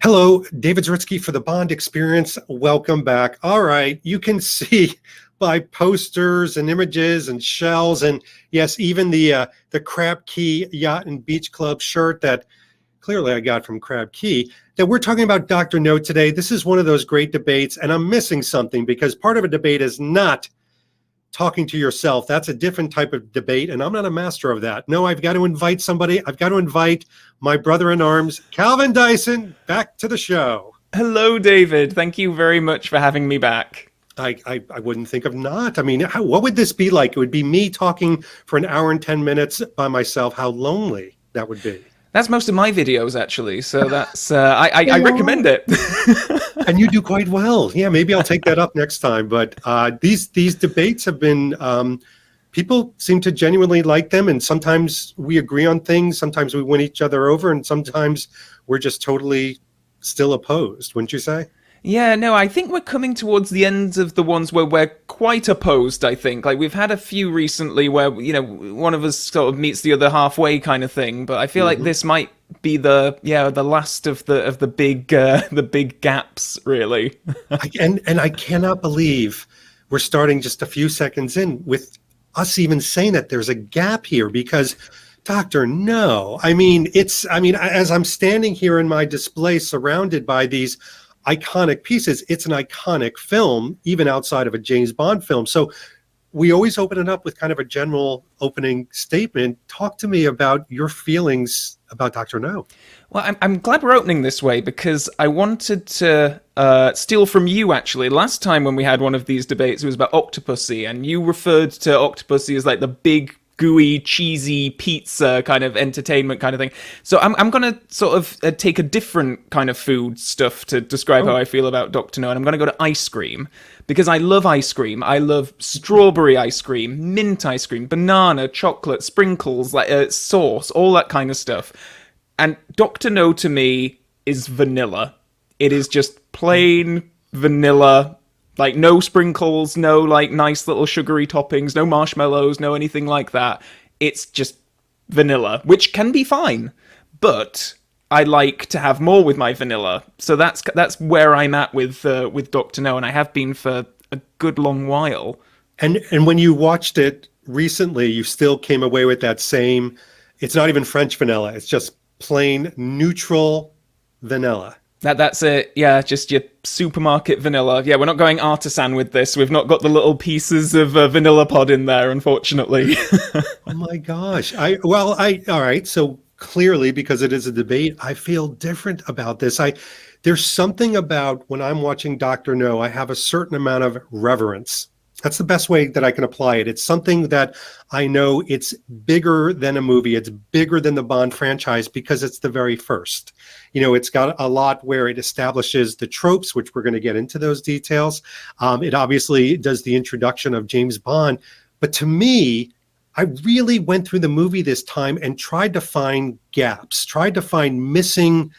Hello, David Zaritsky for the Bond Experience. Welcome back. All right, you can see by posters and images and shells, and yes, even the Crab Key Yacht and Beach Club shirt that clearly I got from Crab Key, that we're talking about Dr. No today. This is one of those great debates, and I'm missing something because part of a debate is not talking to yourself. That's a different type of debate, and I'm not a master of that. No, I've got to invite somebody. I've got to invite my brother in arms, Calvin Dyson, back to the show. Hello, David. Thank you very much for having me back. I wouldn't think of not. I mean, what would this be like? It would be me talking for an hour and 10 minutes by myself. How lonely that would be. That's most of my videos, actually. So that's I recommend it. And you do quite well. Yeah, maybe I'll take that up next time. But these debates have been, people seem to genuinely like them. And sometimes we agree on things. Sometimes we win each other over. And sometimes we're just totally still opposed, wouldn't you say? Yeah, no, I think we're coming towards the end of the ones where we're quite opposed, I think. Like, we've had a few recently where, you know, one of us sort of meets the other halfway kind of thing, but I feel like this might be the last of the big gaps, really. And I cannot believe we're starting just a few seconds in with us even saying that there's a gap here because Dr. No. I mean, as I'm standing here in my display surrounded by these iconic pieces, it's an iconic film, even outside of a James Bond film. So we always open it up with kind of a general opening statement. Talk to me about your feelings about Dr. No. Well, I'm glad we're opening this way because I wanted to steal from you, actually. Last time when we had one of these debates, it was about Octopussy, and you referred to Octopussy as like the big gooey, cheesy pizza kind of entertainment kind of thing. So I'm going to sort of take a different kind of food stuff to describe how I feel about Dr. No, and I'm going to go to ice cream because I love ice cream. I love strawberry ice cream, mint ice cream, banana, chocolate, sprinkles, like sauce, all that kind of stuff. And Dr. No to me is vanilla. It is just plain vanilla. Like, no sprinkles, no, like, nice little sugary toppings, no marshmallows, no anything like that. It's just vanilla, which can be fine. But I like to have more with my vanilla. So that's where I'm at with Dr. No, and I have been for a good long while. And when you watched it recently, you still came away with that same, it's not even French vanilla, it's just plain neutral vanilla. That's it. Yeah, just your supermarket vanilla. Yeah, we're not going artisan with this. We've not got the little pieces of vanilla pod in there, unfortunately. Oh my gosh. All right. So clearly, because it is a debate, I feel different about this. There's something about when I'm watching Dr. No, I have a certain amount of reverence. That's the best way that I can apply it. It's something that I know it's bigger than a movie. It's bigger than the Bond franchise because it's the very first. You know, it's got a lot where it establishes the tropes, which we're going to get into those details. It obviously does the introduction of James Bond. But to me, I really went through the movie this time and tried to find gaps, tried to find missing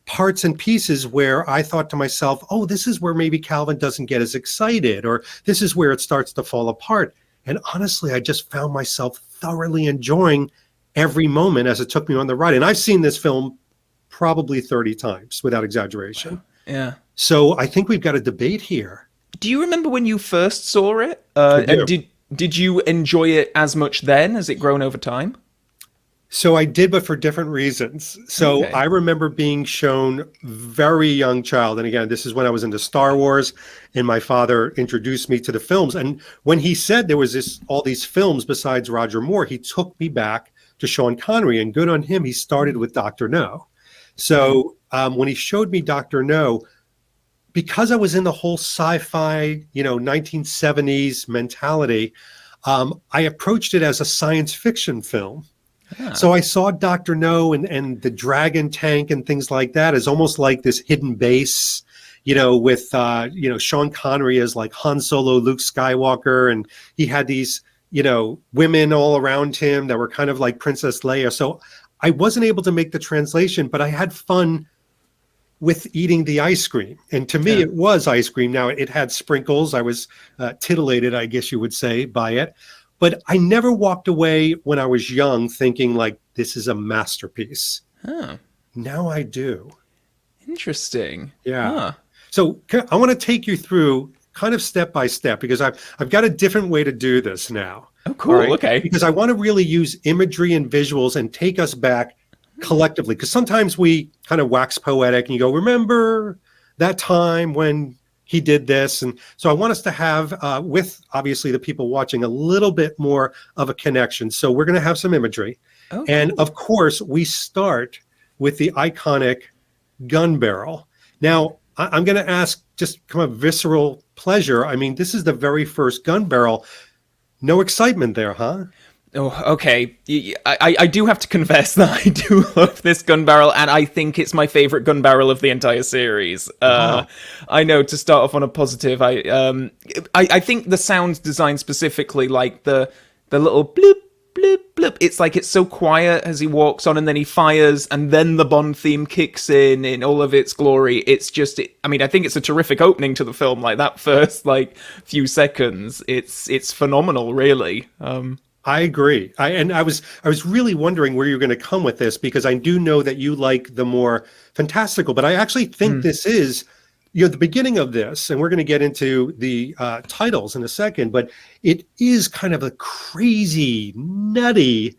parts and pieces where I thought to myself, oh, this is where maybe Calvin doesn't get as excited, or this is where it starts to fall apart. And honestly, I just found myself thoroughly enjoying every moment as it took me on the ride. And I've seen this film probably 30 times without exaggeration. Yeah. So I think we've got a debate here. Do you remember when you first saw it? I do. And did you enjoy it as much then? Has it grown over time? So I did, but for different reasons. So Okay. I remember being shown very young child. And again, this is when I was into Star Wars and my father introduced me to the films. And when he said there was all these films besides Roger Moore, he took me back to Sean Connery, and good on him. He started with Dr. No. So when he showed me Dr. No, because I was in the whole sci-fi, 1970s mentality, I approached it as a science fiction film. Ah. So I saw Dr. No and the dragon tank and things like that as almost like this hidden base, with, Sean Connery as like Han Solo, Luke Skywalker. And he had these, women all around him that were kind of like Princess Leia. So I wasn't able to make the translation, but I had fun with eating the ice cream. And to me, it was ice cream. Now, it had sprinkles. I was titillated, I guess you would say, by it. But I never walked away when I was young thinking like, this is a masterpiece. Oh. Now I do. Interesting. Yeah. Huh. So I want to take you through kind of step by step because I've got a different way to do this now. Oh, All cool. right. Okay. Because I want to really use imagery and visuals and take us back collectively. Because sometimes we kind of wax poetic and you go, remember that time when he did this? And so I want us to have, with obviously the people watching, a little bit more of a connection. So we're going to have some imagery. Oh, And cool. of course, we start with the iconic gun barrel. Now, I'm going to ask just kind of visceral pleasure. I mean, this is the very first gun barrel. No excitement there, huh? Oh, okay. I do have to confess that I do love this gun barrel, and I think it's my favorite gun barrel of the entire series. Wow. I know, to start off on a positive, I think the sound design specifically, like the little bloop bloop bloop. It's like it's so quiet as he walks on, and then he fires, and then the Bond theme kicks in all of its glory. It's just, I mean, I think it's a terrific opening to the film. Like that first few seconds, it's phenomenal, really. I agree. I was really wondering where you're going to come with this because I do know that you like the more fantastical, but I actually think this is, the beginning of this, and we're going to get into the titles in a second, but it is kind of a crazy, nutty,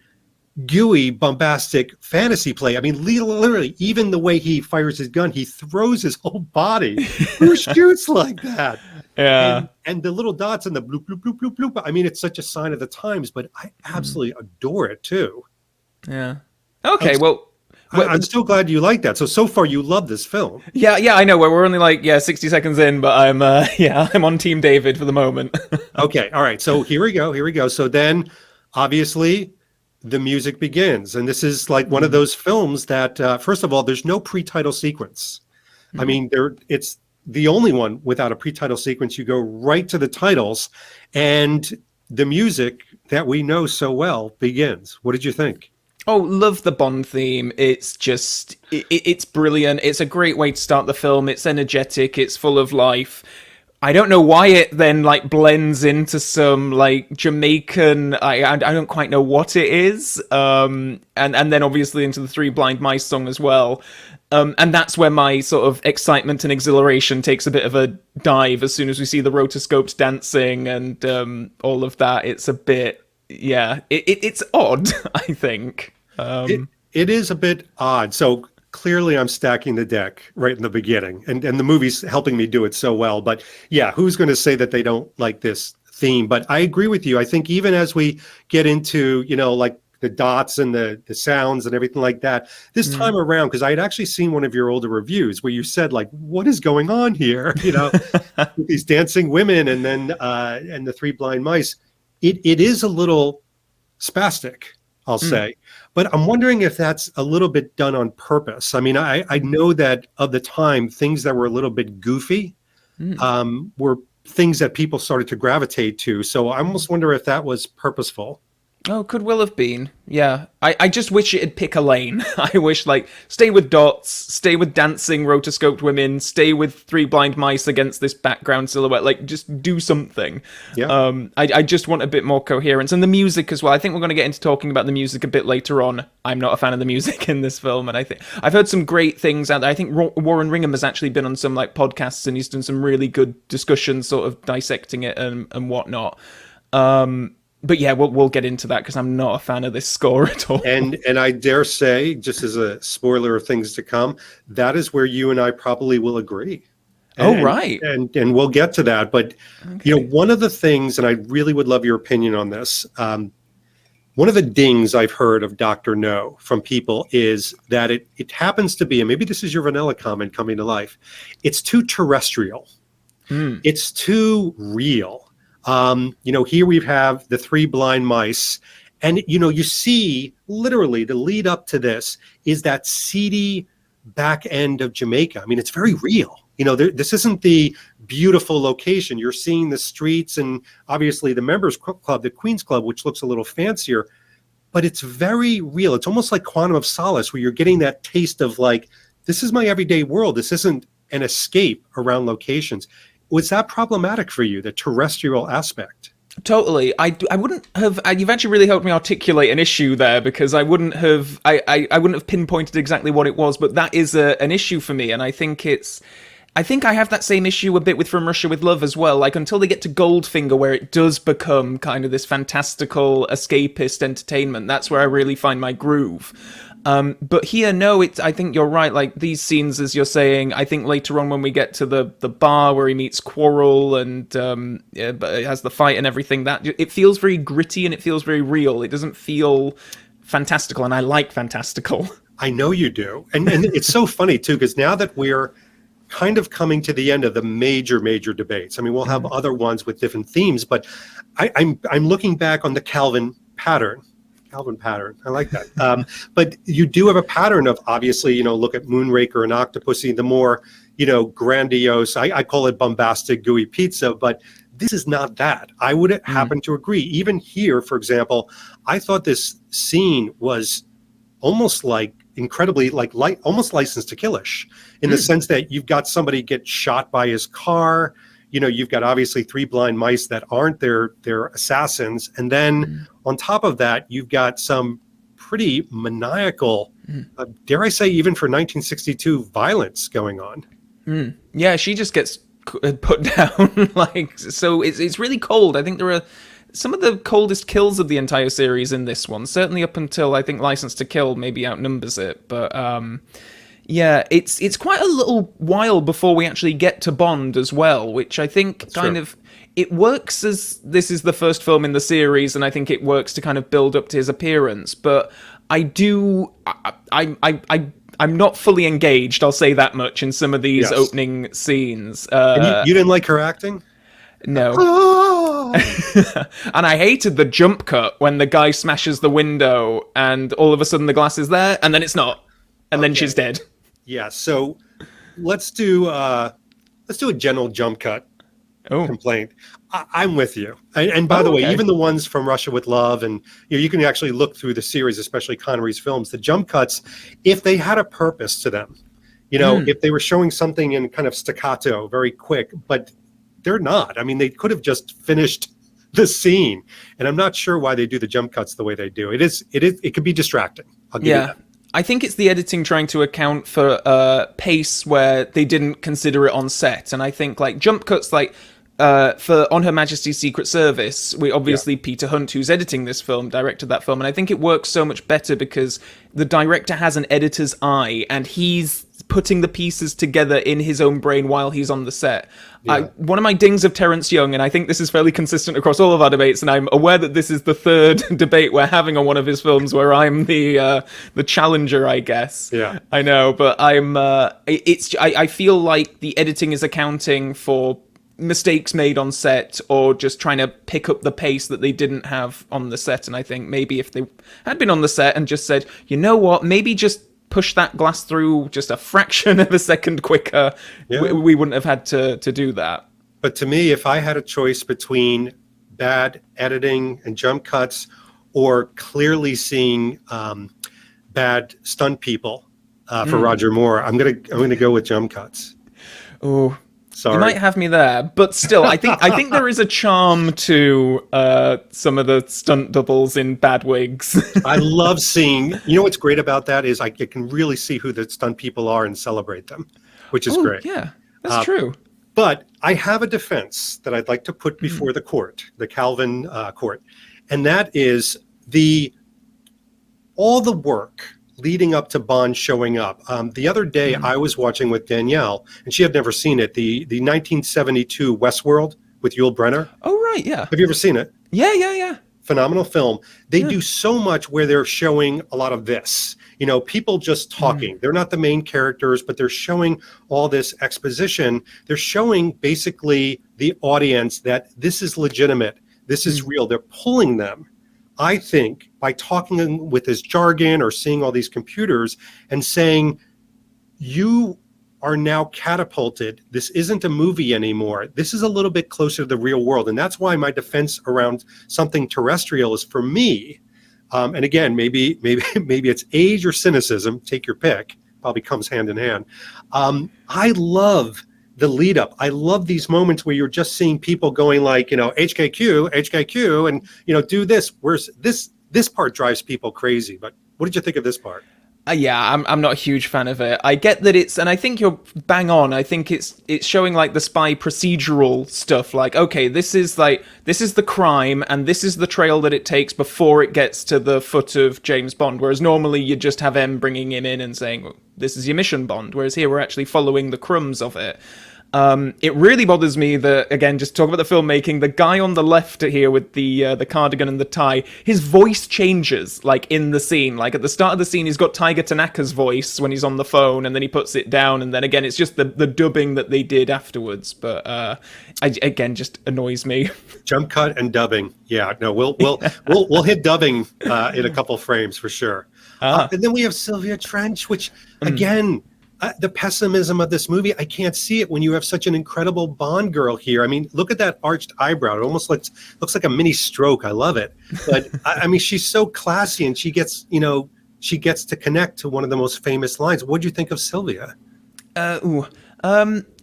gooey, bombastic fantasy play. I mean, literally, even the way he fires his gun, he throws his whole body. Who shoots like that? Yeah. And the little dots and the bloop, bloop, bloop, bloop, bloop. I mean, it's such a sign of the times, but I absolutely adore it too. Yeah. Okay, well, I'm still glad you like that. So far you love this film. yeah, I know. We're only 60 seconds in, but I'm on Team David for the moment. Okay, all right. So here we go. So then, obviously, the music begins, and this is like one of those films that, first of all, there's no pre-title sequence. I mean, it's the only one without a pre-title sequence. You go right to the titles, and the music that we know so well begins. What did you think? Oh, love the Bond theme. It's just, it's brilliant. It's a great way to start the film. It's energetic. It's full of life. I don't know why it then blends into some Jamaican. I don't quite know what it is. And then obviously into the Three Blind Mice song as well. And that's where my sort of excitement and exhilaration takes a bit of a dive as soon as we see the rotoscopes dancing and all of that. It's a bit, yeah, it's odd, I think. It is a bit odd. So clearly I'm stacking the deck right in the beginning, and the movie's helping me do it so well. But yeah, who's going to say that they don't like this theme? But I agree with you. I think even as we get into, like the dots and the sounds and everything like that, this time around, because I had actually seen one of your older reviews where you said, like, what is going on here? With these dancing women and then and the Three Blind Mice. It is a little spastic, I'll say. But I'm wondering if that's a little bit done on purpose. I mean, I know that of the time, things that were a little bit goofy were things that people started to gravitate to. So I almost wonder if that was purposeful. Oh, could well have been. Yeah. I just wish it'd pick a lane. I wish, stay with dots, stay with dancing rotoscoped women, stay with Three Blind Mice against this background silhouette. Just do something. Yeah. I just want a bit more coherence. And the music as well. I think we're going to get into talking about the music a bit later on. I'm not a fan of the music in this film, and I think I've heard some great things out there. I think Warren Ringham has actually been on some podcasts, and he's done some really good discussions, sort of dissecting it and whatnot. But yeah, we'll get into that because I'm not a fan of this score at all. And I dare say, just as a spoiler of things to come, that is where you and I probably will agree. Right. And we'll get to that. But, one of the things, and I really would love your opinion on this, one of the dings I've heard of Dr. No from people is that it happens to be, and maybe this is your vanilla comment coming to life, it's too terrestrial. It's too real. Here we have the Three Blind Mice, and you see literally the lead up to this is that seedy back end of Jamaica. I mean, it's very real. This isn't the beautiful location. You're seeing the streets and obviously the members club, the Queen's Club, which looks a little fancier, but it's very real. It's almost like Quantum of Solace, where you're getting that taste of this is my everyday world. This isn't an escape around locations. Was that problematic for you, the terrestrial aspect? Totally. I wouldn't have. You've actually really helped me articulate an issue there, because I wouldn't have. I wouldn't have pinpointed exactly what it was, but that is an issue for me, and I think it's. I think I have that same issue a bit with From Russia with Love as well. Like, until they get to Goldfinger, where it does become kind of this fantastical escapist entertainment, that's where I really find my groove. But here, no, I think you're right. Like, these scenes, as you're saying, I think later on when we get to the bar where he meets Quarrel and but it has the fight and everything, that it feels very gritty and it feels very real. It doesn't feel fantastical, and I like fantastical. I know you do. And it's so funny, too, because now that we're kind of coming to the end of the major debates, I mean, we'll have other ones with different themes, but I'm looking back on the Calvin pattern. I like that. But you do have a pattern of, obviously, look at Moonraker and Octopussy, the more, grandiose, I call it bombastic, gooey pizza, but this is not that. I would happen to agree. Even here, for example, I thought this scene was almost like incredibly almost Licensed to Killish, in the sense that you've got somebody get shot by his car. You've got obviously three blind mice that aren't their assassins. And then on top of that, you've got some pretty maniacal, dare I say, even for 1962, violence going on. Yeah, she just gets put down. So it's really cold. I think there are some of the coldest kills of the entire series in this one. Certainly up until, I think, License to Kill maybe outnumbers it. But yeah, it's quite a little while before we actually get to Bond as well, which I think it works as this is the first film in the series, and I think it works to kind of build up to his appearance. But I'm not fully engaged, I'll say that much, in some of these opening scenes. And you didn't like her acting? No. And I hated the jump cut when the guy smashes the window and all of a sudden the glass is there and then it's not. And then she's dead. Yeah, so let's do a general jump cut complaint. I'm with you. And by the way, even the ones from Russia with Love, and you can actually look through the series, especially Connery's films, the jump cuts, if they had a purpose to them, if they were showing something in kind of staccato, very quick, but they're not. I mean, they could have just finished the scene, and I'm not sure why they do the jump cuts the way they do. It could be distracting. I'll give you that. I think it's the editing trying to account for pace where they didn't consider it on set, and I think like jump cuts, like for On Her Majesty's Secret Service, Peter Hunt, who's editing this film, directed that film, and I think it works so much better because the director has an editor's eye, and he's putting the pieces together in his own brain while he's on the set. One of my dings of Terrence Young, and I think this is fairly consistent across all of our debates, and I'm aware that this is the third debate we're having on one of his films where I'm the challenger, I guess. Yeah, I know, but I feel like the editing is accounting for mistakes made on set or just trying to pick up the pace that they didn't have on the set. And I think maybe if they had been on the set and just said, you know what, maybe just push that glass through just a fraction of a second quicker, we wouldn't have had to do that. But to me, if I had a choice between bad editing and jump cuts or clearly seeing bad stunt people for Roger Moore, I'm gonna go with jump cuts. Oh, sorry. You might have me there, but still, I think there is a charm to some of the stunt doubles in bad wigs. I love seeing. What's great about that is I can really see who the stunt people are and celebrate them, which is great. Yeah, that's true. But I have a defense that I'd like to put before the court, the Calvin court, and that is all the work leading up to Bond showing up. The other day, I was watching with Danielle, and she had never seen it, the 1972 Westworld with Yul Brynner. Oh, right, yeah. Have you ever seen it? Yeah. Phenomenal film. They do so much where they're showing a lot of this. People just talking. They're not the main characters, but they're showing all this exposition. They're showing basically the audience that this is legitimate. This is real. They're pulling them, I think, by talking with this jargon or seeing all these computers and saying, you are now catapulted. This isn't a movie anymore. This is a little bit closer to the real world. And that's why my defense around something terrestrial is, for me, and again, maybe it's age or cynicism, take your pick, probably comes hand in hand. I love the lead up. I love these moments where you're just seeing people going like, HKQ, HKQ, and do this. Where's this part drives people crazy. But what did you think of this part? Yeah, I'm not a huge fan of it. I get that and I think you're bang on. I think it's showing like the spy procedural stuff. Like, okay, this is the crime, and this is the trail that it takes before it gets to the foot of James Bond. Whereas normally you just have M bringing him in and saying, well, this is your mission, Bond. Whereas here we're actually following the crumbs of it. It really bothers me that, again, just talk about the filmmaking, the guy on the left here with the cardigan and the tie, his voice changes, like, in the scene. Like, at the start of the scene, he's got Tiger Tanaka's voice when he's on the phone, and then he puts it down, and then, again, it's just the dubbing that they did afterwards. But, again, just annoys me. Jump cut and dubbing. Yeah, no, we'll hit dubbing in a couple frames for sure. And then we have Sylvia Trench, which, again... the pessimism of this movie, I can't see it when you have such an incredible Bond girl here. I mean, look at that arched eyebrow. It almost looks like a mini stroke. I love it. But I mean, she's so classy, and she gets to connect to one of the most famous lines. What do you think of Sylvia?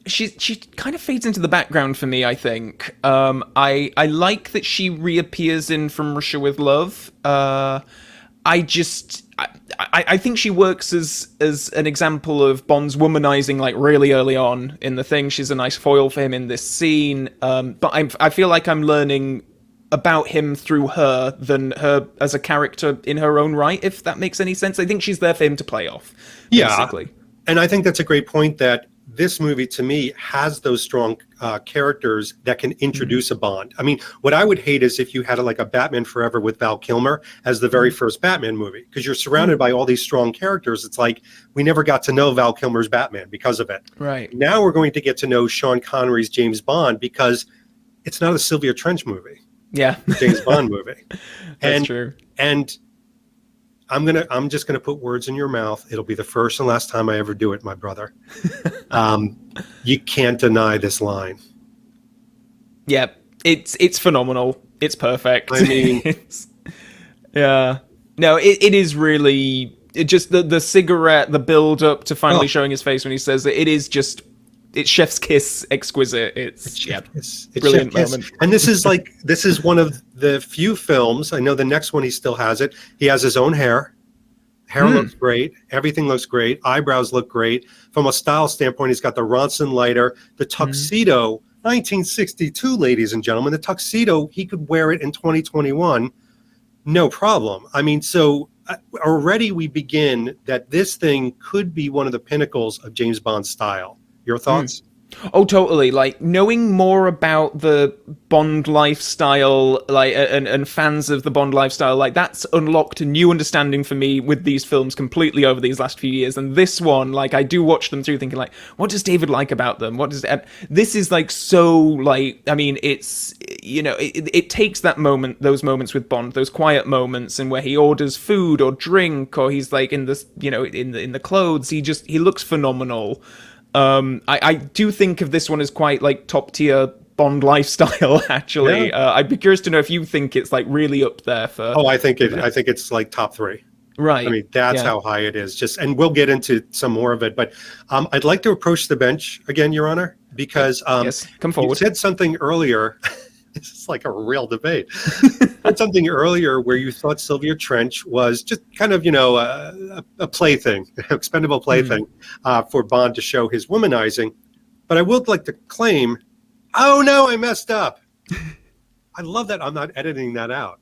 She kind of fades into the background for me, I think. I like that she reappears in From Russia with Love. I think she works as an example of Bond's womanizing, like, really early on in the thing. She's a nice foil for him in this scene. But I feel like I'm learning about him through her than her as a character in her own right, if that makes any sense. I think she's there for him to play off, basically. Yeah, and I think that's a great point, that this movie, to me, has those strong characters that can introduce a Bond. I mean, what I would hate is if you had a Batman Forever with Val Kilmer as the very first Batman movie, because you're surrounded by all these strong characters. It's like we never got to know Val Kilmer's Batman because of it. Right. Now we're going to get to know Sean Connery's James Bond because it's not a Sylvia Trench movie. Yeah. James Bond movie. That's true. And I'm just gonna put words in your mouth. It'll be the first and last time I ever do it, my brother. You can't deny this line. Yeah, it's phenomenal. It's perfect. I mean, yeah. No, it is really just the cigarette, the build up to finally showing his face when he says it. It is just. It's chef's kiss exquisite. It's brilliant moment. And this is one of the few films. I know the next one he still has it. He has his own hair. Hair looks great. Everything looks great. Eyebrows look great. From a style standpoint, he's got the Ronson lighter, the tuxedo, 1962, ladies and gentlemen. The tuxedo, he could wear it in 2021, no problem. I mean, so already we begin that this thing could be one of the pinnacles of James Bond's style. Your thoughts? Oh, totally. Like, knowing more about the Bond lifestyle, like, and fans of the Bond lifestyle, like, that's unlocked a new understanding for me with these films completely over these last few years. And this one, like, I do watch them through thinking, like, what does David like about them? This is, like, so, like, I mean, it's, it takes that moment, those moments with Bond, those quiet moments, and where he orders food or drink, or he's, like, in this, in the clothes, he looks phenomenal. I do think of this one as quite, like, top tier Bond lifestyle, actually. Yeah. I'd be curious to know if you think it's, like, really up there for. Oh, I think it's like top 3. Right. I mean, that's how high it is. And we'll get into some more of it, but I'd like to approach the bench again, Your Honor, because yes, come forward. You said something earlier. This is like a real debate. You said something earlier where you thought Sylvia Trench was just kind of, a plaything, expendable plaything for Bond to show his womanizing. But I would like to claim, oh no, I messed up. I love that I'm not editing that out.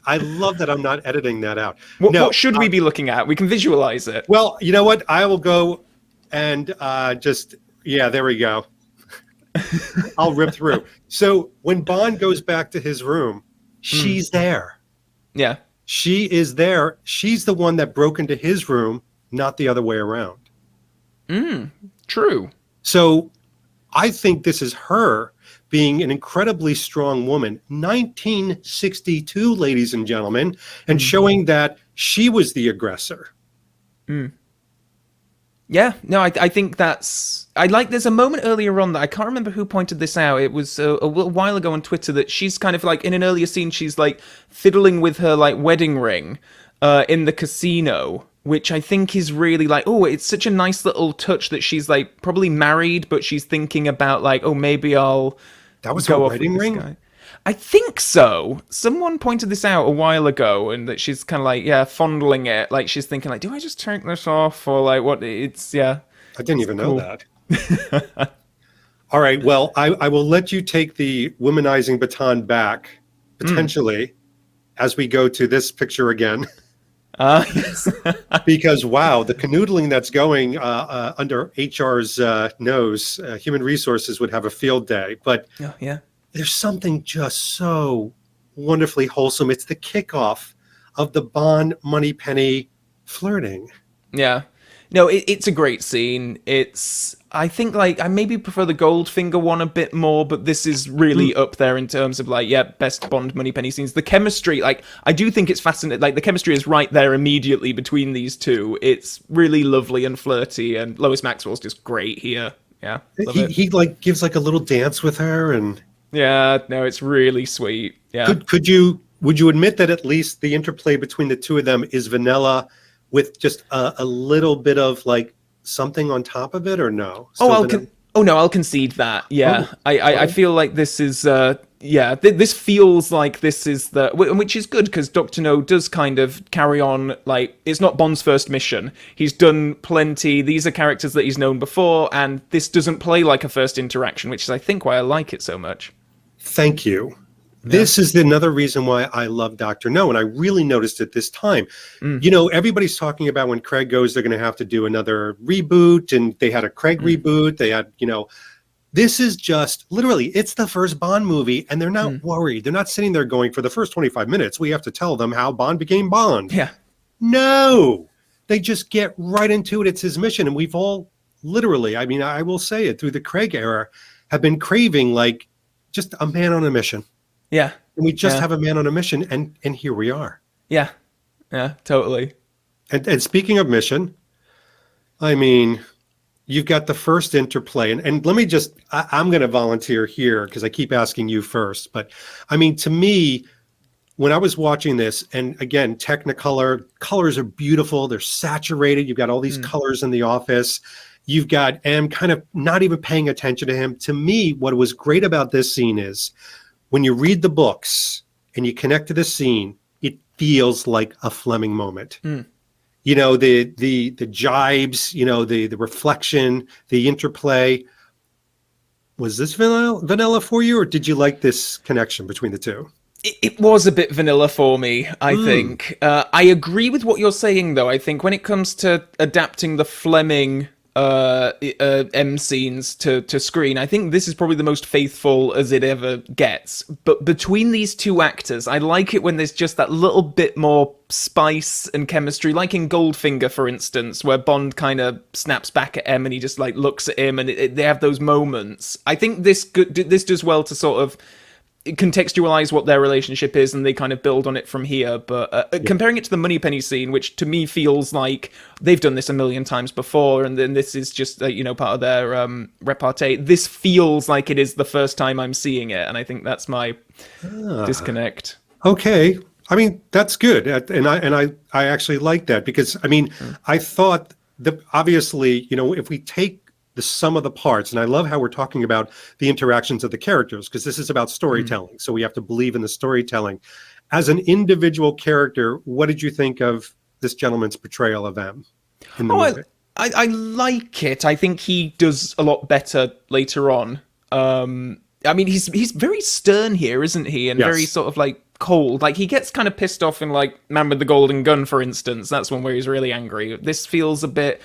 I love that I'm not editing that out. What should we be looking at? We can visualize it. Well, you know what? I will go and there we go. I'll rip through. So when Bond goes back to his room, she's there. Yeah. She is there. She's the one that broke into his room, not the other way around. True. So I think this is her being an incredibly strong woman, 1962, ladies and gentlemen, and showing that she was the aggressor. Yeah, no, I think there's a moment earlier on that I can't remember who pointed this out. It was a little while ago on Twitter that she's kind of like, in an earlier scene, she's like fiddling with her like wedding ring in the casino which I think is really like, oh, it's such a nice little touch that she's like probably married, but she's thinking about like, oh, maybe I'll That was her go off with wedding this ring? guy. I think so. Someone pointed this out a while ago, and that she's kind of like, yeah, fondling it. Like she's thinking, like, do I just take this off or like what? It's yeah, I didn't it's even know cool. that. All right. Well, I will let you take the womanizing baton back, potentially, as we go to this picture again. Yes. Because, wow, the canoodling that's going under HR's nose, human resources would have a field day. But Oh, yeah. there's something just so wonderfully wholesome. It's the kickoff of the Bond Moneypenny flirting. Yeah. No, it's a great scene. I think, like, I maybe prefer the Goldfinger one a bit more, but this is really up there in terms of, like, yeah, best Bond Moneypenny scenes. The chemistry, like, I do think it's fascinating. Like, the chemistry is right there immediately between these two. It's really lovely and flirty, and Lois Maxwell's just great here. Yeah, love it. He like gives like a little dance with her, and Yeah, no, it's really sweet. Yeah. would you admit that at least the interplay between the two of them is vanilla with just a little bit of like something on top of it, or no? Oh, Still vanilla? I'll concede that. Yeah, Oh, I feel like this is this feels like this is which is good because Doctor No does kind of carry on like it's not Bond's first mission. He's done plenty. These are characters that he's known before, and this doesn't play like a first interaction, which is I think why I like it so much. Thank you. This is another reason why I love Dr. No, and I really noticed it this time. You know, everybody's talking about when Craig goes, they're going to have to do another reboot, and they had a Craig reboot. They had, you know, this is just literally, it's the first Bond movie, and they're not worried. They're not sitting there going, for the first 25 minutes, we have to tell them how Bond became Bond. Yeah. No, they just get right into it. It's his mission. And we've all literally, I mean, I will say it, through the Craig era, have been craving like just a man on a mission. Yeah. And we just have a man on a mission, and here we are. Yeah. Yeah, totally. And speaking of mission, I mean, you've got the first interplay. And let me just, I'm going to volunteer here because I keep asking you first. But I mean, to me, when I was watching this, and again, Technicolor, colors are beautiful. They're saturated. You've got all these colors in the office. You've got M kind of not even paying attention to him. To me, what was great about this scene is when you read the books and you connect to the scene, it feels like a Fleming moment. You know, the jibes, you know, the reflection, the interplay. Was this vanilla for you, or did you like this connection between the two? It was a bit vanilla for me, I think. I agree with what you're saying, though. I think when it comes to adapting the Fleming M scenes to screen, I think this is probably the most faithful as it ever gets. But between these two actors, I like it when there's just that little bit more spice and chemistry, like in Goldfinger, for instance, where Bond kind of snaps back at M and he just like looks at him, and they have those moments. I think this does well to sort of contextualize what their relationship is, and they kind of build on it from here. But comparing it to the Moneypenny scene, which to me feels like they've done this a million times before, and then this is just part of their repartee. This feels like it is the first time I'm seeing it, and I think that's my disconnect. Okay, I mean that's good, and I actually like that because I mean I thought that obviously if we take the sum of the parts, and I love how we're talking about the interactions of the characters because this is about storytelling, so we have to believe in the storytelling. As an individual character, what did you think of this gentleman's portrayal of M in the movie? I like it. I think he does a lot better later on. I mean, he's very stern here, isn't he? And very sort of like cold. Like he gets kind of pissed off in like Man with the Golden Gun, for instance. That's one where he's really angry. This feels a bit.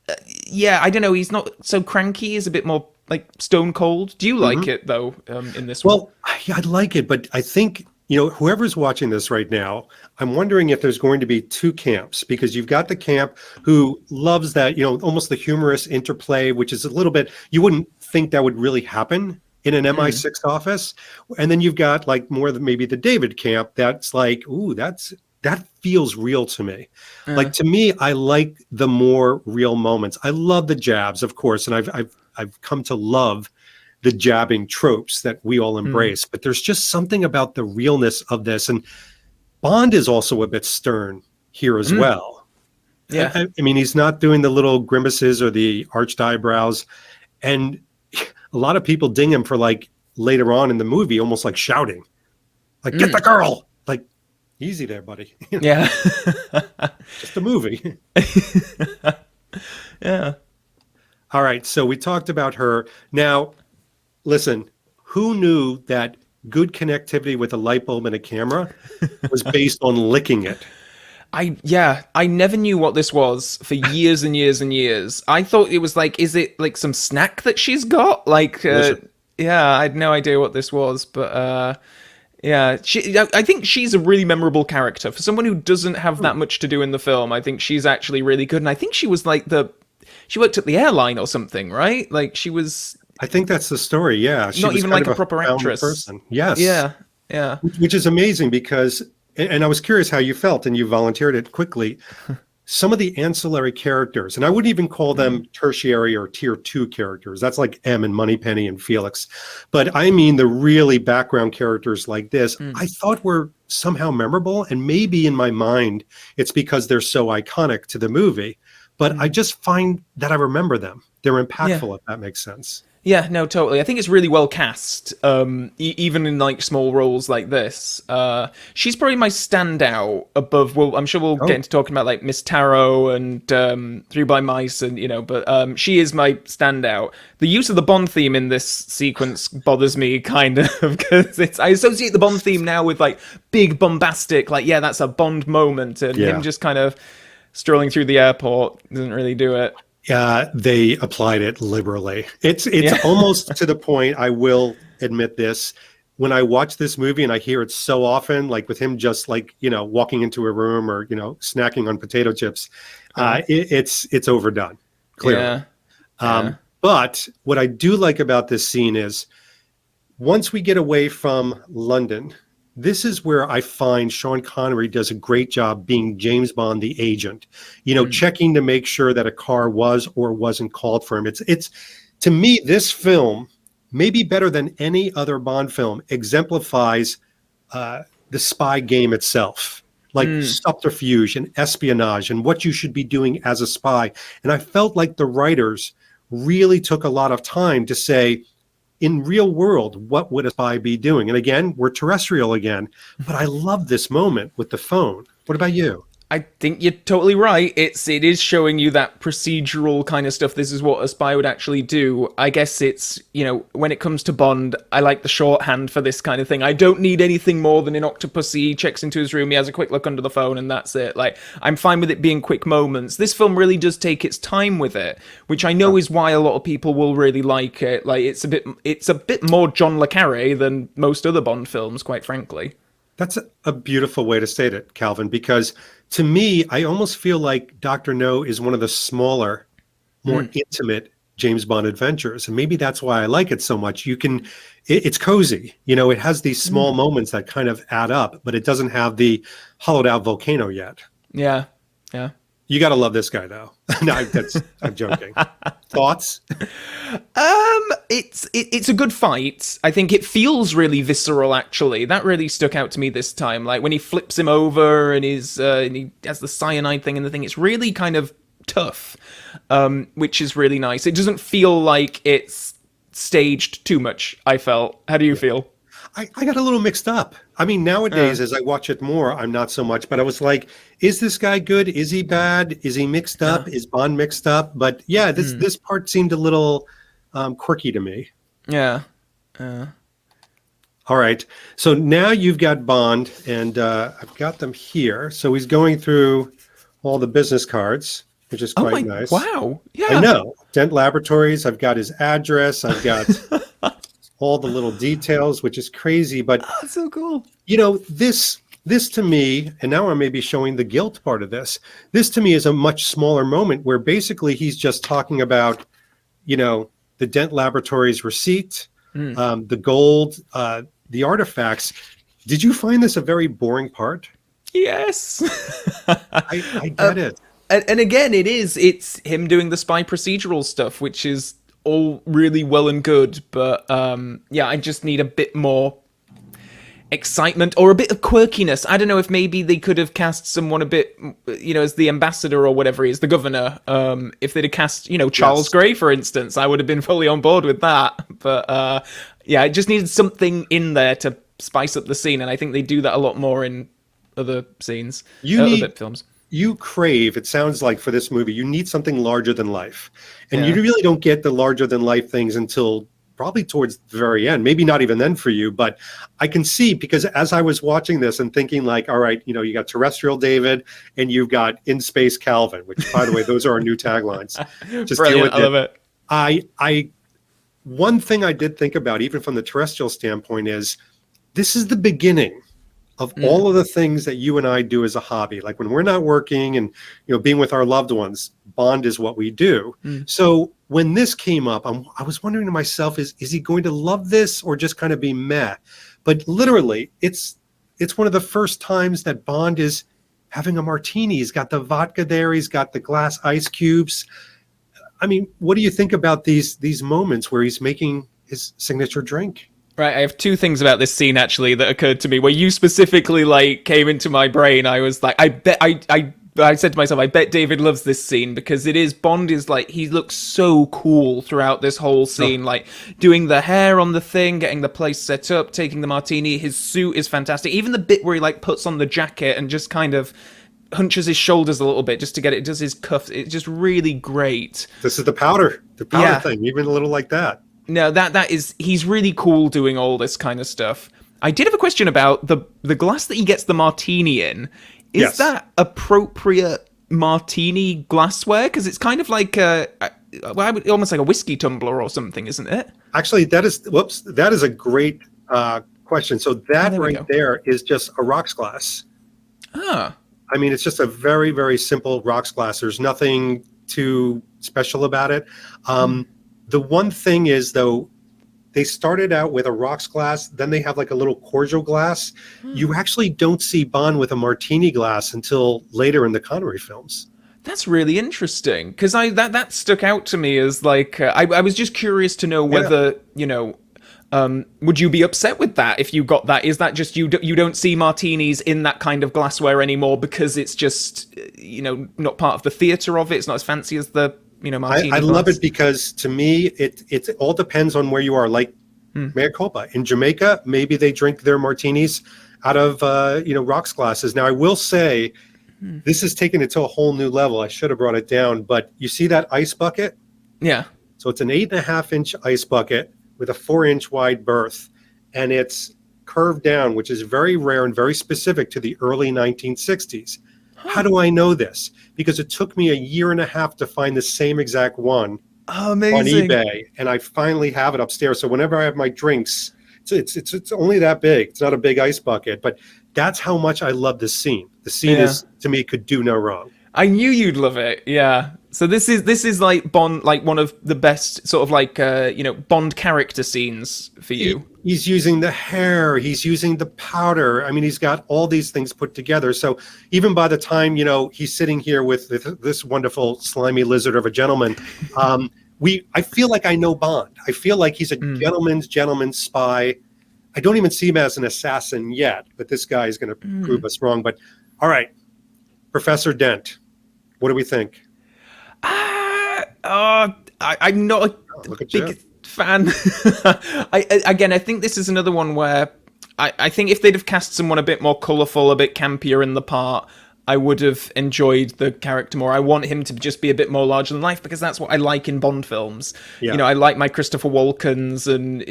I don't know. He's not so cranky. He's a bit more like stone cold. Do you like it though? In this one? Well, I like it, but I think whoever's watching this right now, I'm wondering if there's going to be two camps, because you've got the camp who loves that almost the humorous interplay, which is a little bit, you wouldn't think that would really happen in an MI6 office, and then you've got like more than maybe the David camp that's like, ooh, that feels real to me. Like to me, I like the more real moments. I love the jabs, of course, and I've come to love the jabbing tropes that we all embrace. But there's just something about the realness of this, and Bond is also a bit stern here as well. Yeah. I mean, he's not doing the little grimaces or the arched eyebrows. And a lot of people ding him for like later on in the movie, almost like shouting, like, get the girl. Like, easy there, buddy. Yeah. Just a movie. Yeah. All right. So we talked about her. Now, listen, who knew that good connectivity with a light bulb and a camera was based on licking it? I never knew what this was for years and years and years. I thought it was like, is it like some snack that she's got? Like, yeah, I had no idea what this was, but yeah, I think she's a really memorable character for someone who doesn't have that much to do in the film. I think she's actually really good, and I think she was like she worked at the airline or something, right? Like she was. I think that's the story. Yeah, she not was even kind like of a proper profound actress. person. Yes. Yeah. Yeah. Which is amazing because, and I was curious how you felt, and you volunteered it quickly. Some of the ancillary characters, and I wouldn't even call them tertiary or tier 2 characters. That's like M and Moneypenny and Felix. But I mean the really background characters like this, I thought were somehow memorable. And maybe in my mind, it's because they're so iconic to the movie. But I just find that I remember them. They're impactful, if that makes sense. Yeah, no, totally. I think it's really well cast, even in like small roles like this. She's probably my standout above. Well, I'm sure we'll get into talking about like Miss Tarot and Through by Mice, and but she is my standout. The use of the Bond theme in this sequence bothers me kind of because I associate the Bond theme now with like big bombastic, like that's a Bond moment, and him just kind of strolling through the airport doesn't really do it. They applied it liberally. It's almost to the point, I will admit this, when I watch this movie and I hear it so often, like with him just like, walking into a room or, snacking on potato chips, it's overdone, clearly. But what I do like about this scene is once we get away from London, this is where I find Sean Connery does a great job being James Bond, the agent, checking to make sure that a car was or wasn't called for him. It's to me, this film, maybe better than any other Bond film, exemplifies the spy game itself, like subterfuge and espionage and what you should be doing as a spy. And I felt like the writers really took a lot of time to say, in real world, what would a spy be doing? And again, we're terrestrial again, but I love this moment with the phone. What about you? I think you're totally right. It is showing you that procedural kind of stuff. This is what a spy would actually do. I guess it's, when it comes to Bond, I like the shorthand for this kind of thing. I don't need anything more than in Octopussy. He checks into his room, he has a quick look under the phone, and that's it. Like, I'm fine with it being quick moments. This film really does take its time with it, which I know is why a lot of people will really like it. Like, it's a bit more John le Carré than most other Bond films, quite frankly. That's a beautiful way to state it, Calvin, because to me, I almost feel like Dr. No is one of the smaller, more intimate James Bond adventures. And maybe that's why I like it so much. It's cozy. It has these small moments that kind of add up, but it doesn't have the hollowed out volcano yet. Yeah. Yeah. You got to love this guy, though. No, I'm joking. Thoughts? It's a good fight. I think it feels really visceral, actually. That really stuck out to me this time. Like when he flips him over and and he has the cyanide thing and the thing. It's really kind of tough, which is really nice. It doesn't feel like it's staged too much, I felt. How do you feel? I got a little mixed up. I mean, nowadays, as I watch it more, I'm not so much, but I was like, is this guy good? Is he bad? Is he mixed up? Is Bond mixed up? But yeah, this part seemed a little quirky to me. Yeah. All right. So now you've got Bond, and I've got them here. So he's going through all the business cards, which is quite nice. Wow. Yeah. I know. Dent Laboratories. I've got his address. I've got all the little details, which is crazy. But that's so cool. This to me, and now I'm maybe showing the guilt part of this. This to me is a much smaller moment where basically he's just talking about, the Dent Laboratories receipt, the gold, the artifacts. Did you find this a very boring part? Yes. I get it. And again, it's him doing the spy procedural stuff, which is all really well and good, but I just need a bit more excitement or a bit of quirkiness. I don't know if maybe they could have cast someone a bit, as the ambassador or whatever he is, the governor. If they'd have cast, Charles Grey, for instance, I would have been fully on board with that. But it just needed something in there to spice up the scene, and I think they do that a lot more in other scenes, other films. You crave, it sounds like, for this movie, you need something larger than life. And you really don't get the larger than life things until probably towards the very end, maybe not even then for you, but I can see, because as I was watching this and thinking like, all right, you got Terrestrial David and you've got In Space Calvin, which, by the way, those are our new taglines. Just Brilliant, I love it. I one thing I did think about, even from the Terrestrial standpoint, is this is the beginning of all of the things that you and I do as a hobby. Like when we're not working and, being with our loved ones, bond is what we do. So when this came up, I was wondering to myself, is he going to love this or just kind of be meh? But literally, it's one of the first times that Bond is having a martini. He's got the vodka there. He's got the glass ice cubes. I mean, what do you think about these moments where he's making his signature drink? Right, I have two things about this scene actually that occurred to me. Where you specifically came into my brain, I was like, I said to myself, I bet David loves this scene, because Bond is he looks so cool throughout this whole scene, doing the hair on the thing, getting the place set up, taking the martini. His suit is fantastic. Even the bit where he puts on the jacket and just kind of hunches his shoulders a little bit just to get it, does his cuffs. It's just really great. This is the powder thing, even a little like that. No, he's really cool doing all this kind of stuff. I did have a question about the glass that he gets the martini in. Is that appropriate martini glassware? Because it's kind of almost like a whiskey tumbler or something, isn't it? Actually, that is a great question. So that there is just a rocks glass. Ah. I mean, it's just a very, very simple rocks glass. There's nothing too special about it. The one thing is, though, they started out with a rocks glass, then they have a little cordial glass. You actually don't see Bond with a martini glass until later in the Connery films. That's really interesting, because that stuck out to me as I was just curious to know whether would you be upset with that if you got that? Is that just you don't see martinis in that kind of glassware anymore because it's just not part of the theater of it? It's not as fancy as the martini I glass? love it, because to me it all depends on where you are. Mea culpa. In Jamaica, maybe they drink their martinis out of rocks glasses. Now I will say this has taken it to a whole new level. I should have brought it down, but you see that ice bucket? Yeah. So it's an 8.5-inch ice bucket with a 4-inch wide berth, and it's curved down, which is very rare and very specific to the early 1960s. How do I know this? Because it took me a year and a half to find the same exact one on eBay, and I finally have it upstairs. So whenever I have my drinks, it's only that big. It's not a big ice bucket, but that's how much I love this scene. The scene is, to me, could do no wrong. I knew you'd love it. Yeah. So this is Bond, one of the best sort of Bond character scenes for you. He's using the hair, he's using the powder. I mean, he's got all these things put together. So even by the time, he's sitting here with this wonderful slimy lizard of a gentleman, I feel like I know Bond. I feel like he's a gentleman's spy. I don't even see him as an assassin yet, but this guy is going to prove us wrong. But all right, Professor Dent, what do we think? I'm not a big fan. I think this is another one where I think if they'd have cast someone a bit more colourful, a bit campier in the part, I would have enjoyed the character more. I want him to just be a bit more larger than life, because that's what I like in Bond films. Yeah. I like my Christopher Walkens and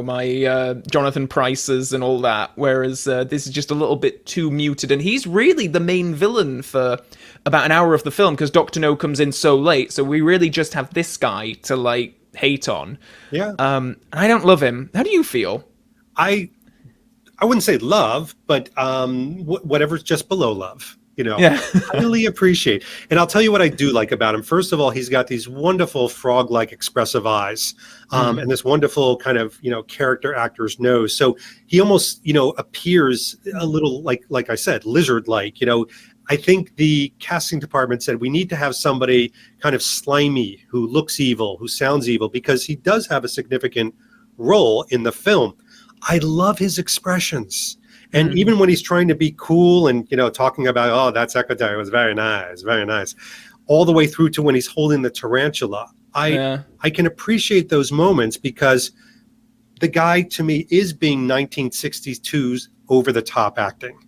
my Jonathan Pryces and all that, whereas this is just a little bit too muted, and he's really the main villain for about an hour of the film, because Dr. No comes in so late, so we really just have this guy to hate on. Yeah. I don't love him. How do you feel? I wouldn't say love, but whatever's just below love. Yeah. I really appreciate. And I'll tell you what I do like about him. First of all, he's got these wonderful frog-like expressive eyes, and this wonderful kind of, character actor's nose. So he almost, appears a little like I said, lizard-like. I think the casting department said we need to have somebody kind of slimy, who looks evil, who sounds evil, because he does have a significant role in the film. I love his expressions. And even when he's trying to be cool and, talking about, oh, that secretary was very nice, all the way through to when he's holding the tarantula, I can appreciate those moments because the guy, to me, is being 1962's over-the-top acting.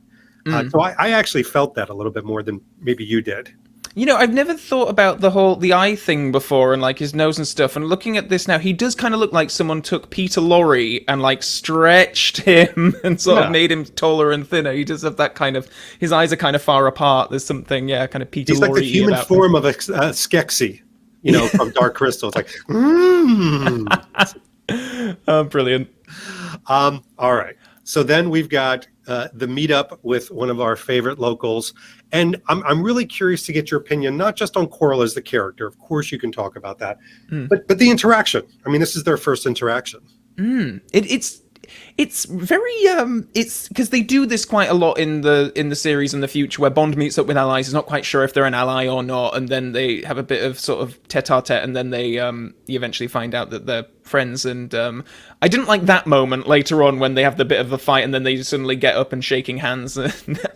So I actually felt that a little bit more than maybe you did. I've never thought about the eye thing before and like his nose and stuff. And looking at this now, he does kind of look like someone took Peter Lorre and like stretched him and sort of made him taller and thinner. He does have that kind of, his eyes are kind of far apart. There's something, kind of Peter Lorre. He's like the human form of a Skeksis, from Dark Crystal. It's like, Oh, brilliant. All right. So then we've got the meetup with one of our favorite locals. And I'm really curious to get your opinion, not just on Quarrel as the character. Of course, you can talk about that. But the interaction. I mean, this is their first interaction. It's very it's because they do this quite a lot in the series in the future, where Bond meets up with allies, he's not quite sure if they're an ally or not, and then they have a bit of sort of tete-a-tete, and then they you eventually find out that they're friends. And I didn't like that moment later on when they have the bit of a fight and then they suddenly get up and shaking hands.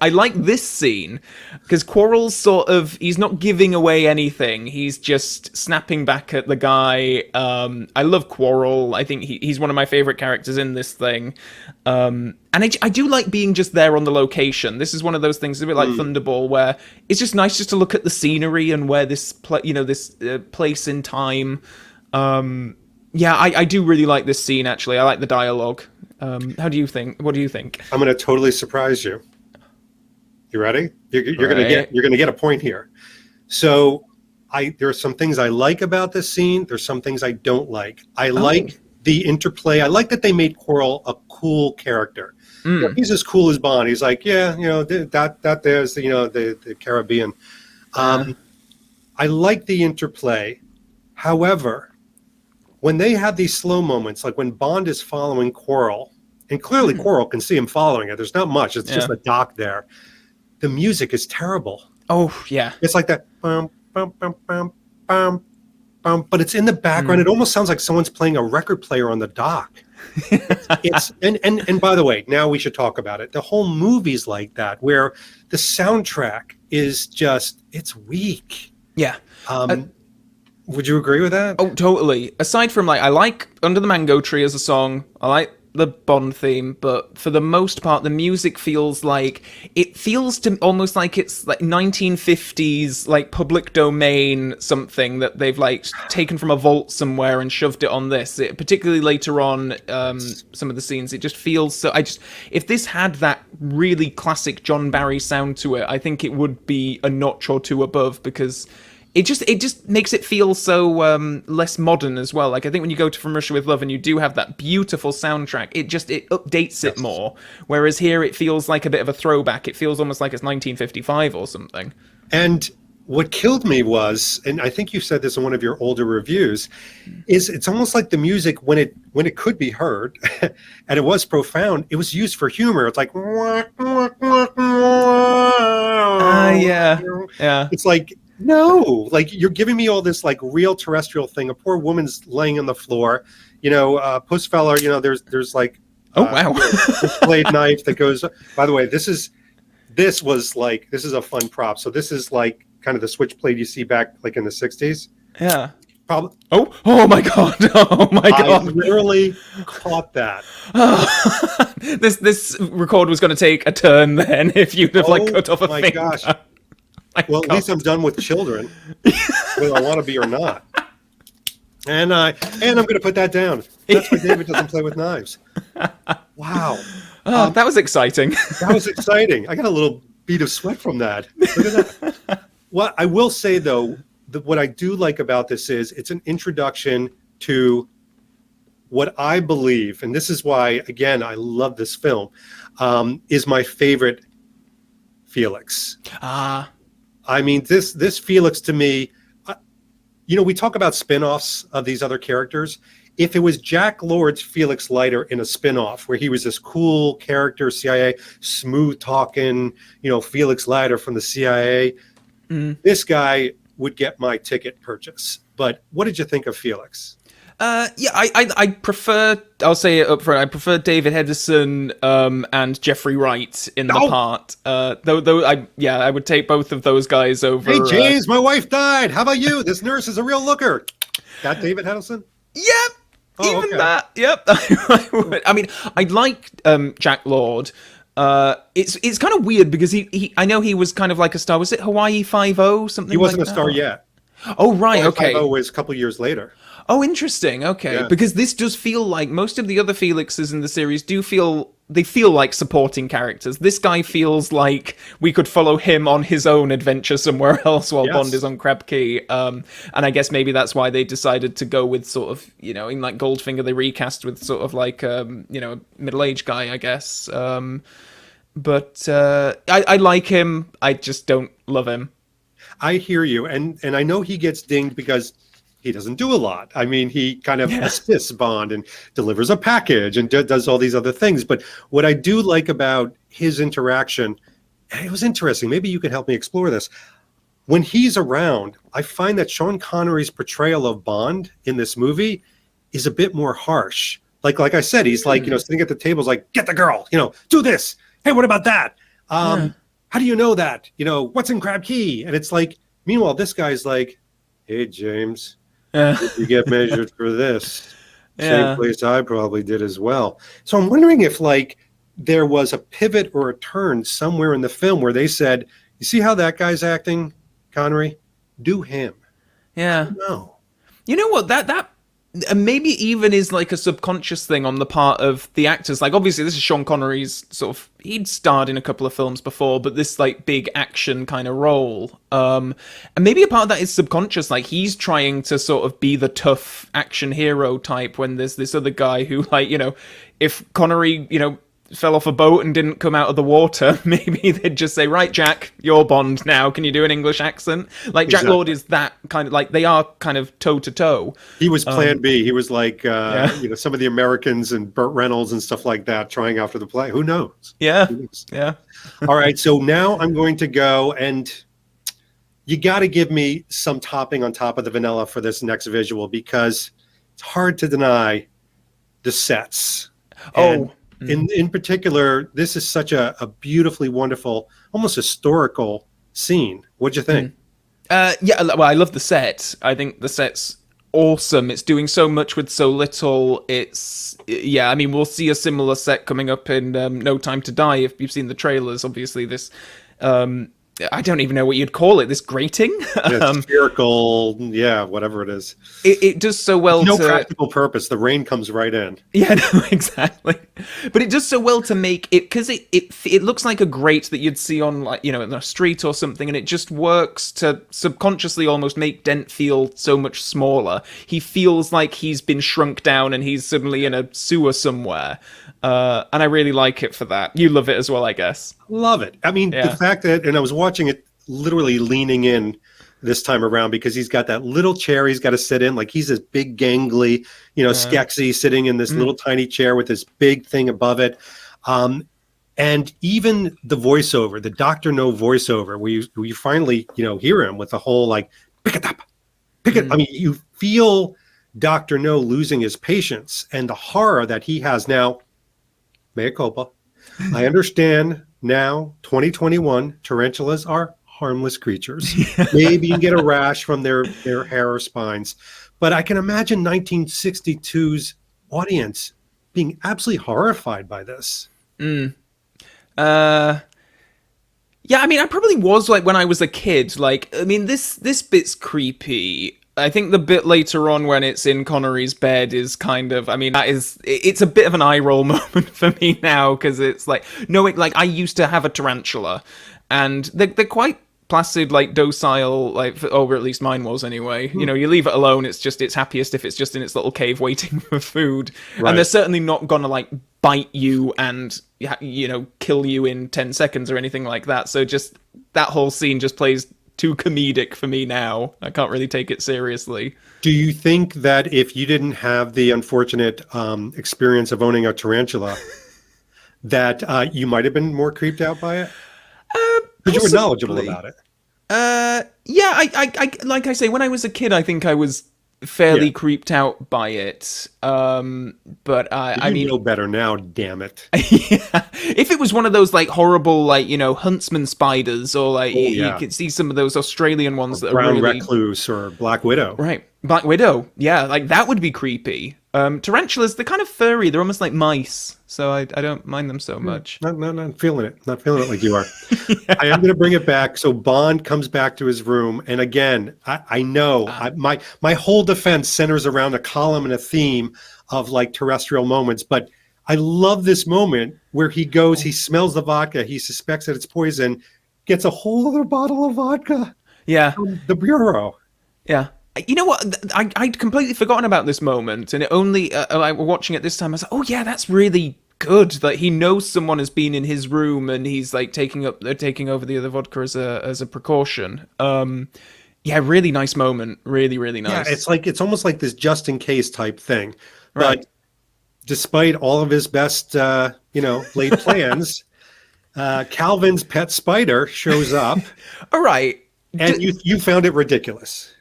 I like this scene because Quarrel's sort of, he's not giving away anything, he's just snapping back at the guy. I love Quarrel. I think he's one of my favorite characters in this thing. And I do like being just there on the location. This is one of those things, a bit like Thunderball, where it's just nice just to look at the scenery and where this place in time. I do really like this scene, actually. I like the dialogue. How do you think? What do you think? I'm going to totally surprise you. You ready? You're going to get a point here. So there are some things I like about this scene. There's some things I don't like. I like the interplay. I like that they made Quarrel a cool character. He's as cool as Bond. He's like, that there's the Caribbean. I like the interplay. However, when they have these slow moments, like when Bond is following Quarrel, and clearly Quarrel can see him following it. There's not much. It's just a dock there. The music is terrible. Oh, yeah. It's like that, bum, bum, bum, bum, bum, bum, but it's in the background. It almost sounds like someone's playing a record player on the dock. And by the way, now we should talk about it. The whole movie's like that, where the soundtrack is just, it's weak. Yeah. Would you agree with that? Oh, totally. Aside from, I like Under the Mango Tree as a song. I like the Bond theme, but for the most part, the music feels to almost like it's like 1950s, like public domain something that they've taken from a vault somewhere and shoved it on this. Particularly later on, some of the scenes, it just feels so. If this had that really classic John Barry sound to it, I think it would be a notch or two above, because it just makes it feel so less modern as well. Like, I think when you go to From Russia with Love and you do have that beautiful soundtrack, it updates it more. Whereas here it feels like a bit of a throwback. It feels almost like it's 1955 or something. And what killed me was, and I think you said this in one of your older reviews, is it's almost like the music, when it could be heard, and it was profound, it was used for humor. It's like, yeah. It's like, no, like, you're giving me all this like real terrestrial thing. A poor woman's laying on the floor, puss fella, there's like, wow, blade knife that goes. By the way, this is a fun prop. So this is like kind of the switchblade you see back like in the 60s. Yeah. Probably. Oh my god! Oh my god! I literally caught that. This record was going to take a turn then if you'd have cut off a finger. Gosh. Well, at least I'm done with children, whether I want to be or not. And I'm going to put that down. That's why David doesn't play with knives. Wow. Oh, that was exciting. That was exciting. I got a little bead of sweat from that. Look at that. Well, I will say, though, what I do like about this is it's an introduction to what I believe, and this is why, again, I love this film, is my favorite Felix. I mean, this Felix, to me, we talk about spin-offs of these other characters. If it was Jack Lord's Felix Leiter in a spin-off where he was this cool character, CIA, smooth-talking, Felix Leiter from the CIA, this guy would get my ticket purchase. But what did you think of Felix? Yeah, I prefer. I'll say it up front. I prefer David Hedison and Jeffrey Wright in the Oh, part. Though I would take both of those guys over. hey, James, my wife died. How about you? This nurse is a real looker. That David Hedison? Yep. Oh, Even okay. that. Yep. I would. I mean, I like Jack Lord. It's kind of weird because he I know he was kind of like a star. Was it Hawaii 5-0 something? He wasn't like a star that? yet. Oh right, okay. 5-0 was a couple years later. Oh, interesting. Okay, Yeah. because this does feel like most of the other Felixes in the series feel like supporting characters. This guy feels like we could follow him on his own adventure somewhere else while Yes. Bond is on Crab Key. And I guess maybe that's why they decided to go with sort of, in like Goldfinger they recast with sort of like a middle-aged guy, I guess. But I like him. I just don't love him. I hear you, and I know he gets dinged because he doesn't do a lot. I mean, he kind of assists Bond and delivers a package and does all these other things. But what I do like about his interaction, and it was interesting, maybe you could help me explore this. When he's around, I find that Sean Connery's portrayal of Bond in this movie is a bit more harsh. Like I said, he's like, sitting at the table, is like, get the girl, do this. Hey, what about that? How do you know that? What's in Crab Key? And it's like, meanwhile, this guy's like, hey, James, you get measured for this. Same place I probably did as well. So I'm wondering if there was a pivot or a turn somewhere in the film where they said, you see how that guy's acting, Connery? Do him. Yeah. No. You know what? That maybe even is like a subconscious thing on the part of the actors. Like, obviously, this is Sean Connery's sort of. He'd starred in a couple of films before, but this like big action kind of role. And maybe a part of that is subconscious. Like, he's trying to sort of be the tough action hero type when there's this other guy who, like, if Connery, fell off a boat and didn't come out of the water, maybe they'd just say, right, Jack, you're Bond now. Can you do an English accent? Like, Jack Lord is that kind of, like, they are kind of toe to toe. He was plan B. He was like, some of the Americans and Burt Reynolds and stuff like that trying after the play. Who knows? Yeah. Who knows? Yeah. All right. So now I'm going to go, and you got to give me some topping on top of the vanilla for this next visual, because it's hard to deny the sets. And in particular, this is such a beautifully wonderful, almost historical scene. What'd you think? Well, I love the set. I think the set's awesome. It's doing so much with so little. I mean, we'll see a similar set coming up in No Time to Die. If you've seen the trailers, obviously this I don't even know what you'd call it, this grating. Spherical, whatever it is. It does so well. No practical purpose. The rain comes right in. Yeah, no, exactly. But it does so well to make it, because it looks like a grate that you'd see on, like, in a street or something, and it just works to subconsciously almost make Dent feel so much smaller. He feels like he's been shrunk down and he's suddenly in a sewer somewhere. And I really like it for that. You love it as well, I guess. Love it. I mean, the fact that, and I was watching it literally leaning in this time around, because he's got that little chair he's got to sit in. Like, he's this big gangly, Skeksis sitting in this little tiny chair with this big thing above it. And even the voiceover, the Dr. No voiceover, where you finally, hear him with the whole, like, pick it up, pick it. I mean, you feel Dr. No losing his patience and the horror that he has now. Mea culpa. I understand now, 2021, tarantulas are harmless creatures. Maybe you can get a rash from their hair or spines. But I can imagine 1962's audience being absolutely horrified by this. Yeah, I mean, I probably was, like, when I was a kid. Like, I mean, this bit's creepy. I think the bit later on when it's in Connery's bed is kind of, I mean, it's a bit of an eye roll moment for me now, because it's like, like, I used to have a tarantula, and they're quite placid, like, docile, like, or at least mine was anyway. You leave it alone, it's happiest if it's just in its little cave waiting for food. Right. And they're certainly not gonna, like, bite you and, kill you in 10 seconds or anything like that. So just that whole scene just plays too comedic for me now. I can't really take it seriously. Do you think that if you didn't have the unfortunate experience of owning a tarantula, that you might have been more creeped out by it? Because you were knowledgeable about it. Yeah, I like I say, when I was a kid, I think I was fairly Yeah. creeped out by it. But I You mean, know better now, damn it. yeah, if it was one of those like horrible, like, huntsman spiders, or like Oh you yeah. could see some of those Australian Or ones that are Brown really Recluse or Black Widow. right. Black Widow, yeah, like that would be creepy. Tarantulas, they're kind of furry. They're almost like mice, so I don't mind them so much. Not feeling it. Not feeling it like you are. I am going to bring it back. So Bond comes back to his room, and again, I know my whole defense centers around a column and a theme of like terrestrial moments, but I love this moment where he goes, he smells the vodka, he suspects that it's poison, gets a whole other bottle of vodka Yeah, from the bureau. yeah. You know what? I'd completely forgotten about this moment, and it only like watching it this time, I was like, oh yeah, that's really good. That he knows someone has been in his room, and he's like taking over the other vodka as a precaution. Yeah, really nice moment. Really, really Yeah, nice. it's almost like this just in case type thing. Right. But despite all of his best, laid plans, Calvin's pet spider shows up, All right. and you found it ridiculous.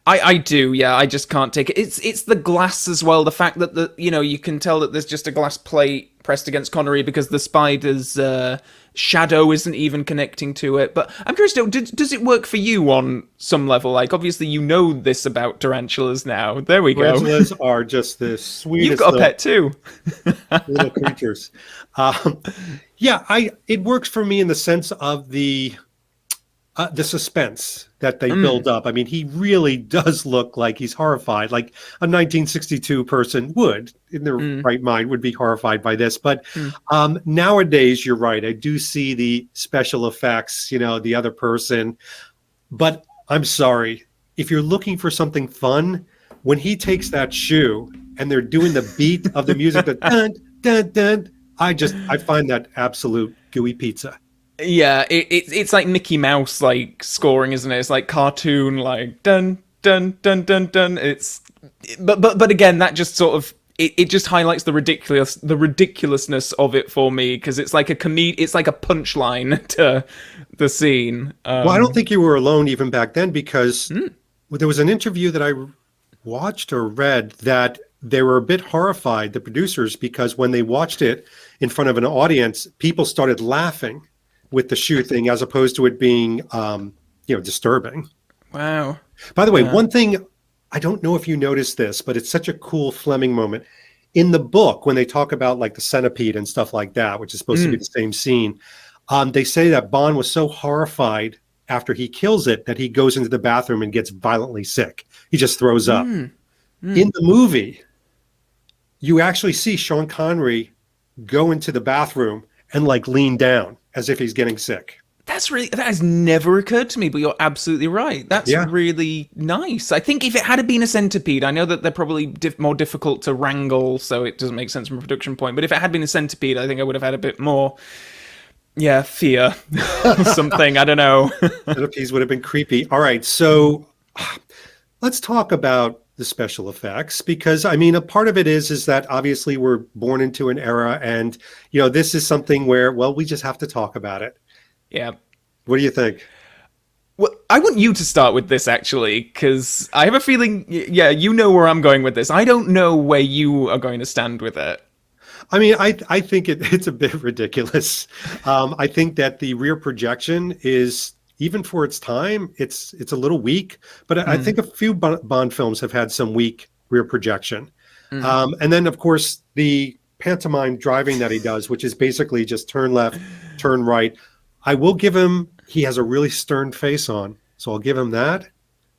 I do, yeah. I just can't take it. It's the glass as well. The fact that you can tell that there's just a glass plate pressed against Connery because the spider's shadow isn't even connecting to it. But I'm curious, does it work for you on some level? Like, obviously, you know this about tarantulas now. There we go. Tarantulas are just the sweetest You've got a pet too. little creatures. Yeah, it works for me in the sense of the suspense that they build up. I mean, he really does look like he's horrified, like a 1962 person would, in their right mind, would be horrified by this. But nowadays, you're right. I do see the special effects, the other person. But I'm sorry, if you're looking for something fun, when he takes that shoe and they're doing the beat of the music, the dun dun dun, I find that absolute gooey pizza. Yeah, it's like Mickey Mouse like scoring, isn't it? It's like cartoon, like dun dun dun dun dun. But again, that just sort of it just highlights the ridiculousness of it for me, because it's like it's like a punchline to the scene. Well, I don't think you were alone even back then, because there was an interview that I watched or read that they were a bit horrified, the producers, because when they watched it in front of an audience, people started laughing with the shoe thing as opposed to it being, disturbing. Wow. By the way, one thing, I don't know if you noticed this, but it's such a cool Fleming moment. In the book, when they talk about like the centipede and stuff like that, which is supposed to be the same scene, they say that Bond was so horrified after he kills it that he goes into the bathroom and gets violently sick. He just throws up. In the movie, you actually see Sean Connery go into the bathroom and like lean down as if he's getting sick. That has never occurred to me, but you're absolutely right. That's Yeah. really nice. I think if it had been a centipede, I know that they're probably more difficult to wrangle, so it doesn't make sense from a production point. But if it had been a centipede, I think I would have had a bit more, fear. Something, I don't know. Centipedes would have been creepy. All right, so let's talk about the special effects, because I mean, a part of it is that obviously we're born into an era, and this is something where, well, we just have to talk about it. Yeah. What do you think? Well, I want you to start with this, actually, because I have a feeling, you know where I'm going with this. I don't know where you are going to stand with it. I mean, I think it's a bit ridiculous. I think that the rear projection is, even for its time, it's a little weak. But I think a few Bond films have had some weak rear projection. And then, of course, the pantomime driving that he does, which is basically just turn left, turn right. I will give him, he has a really stern face on, so I'll give him that.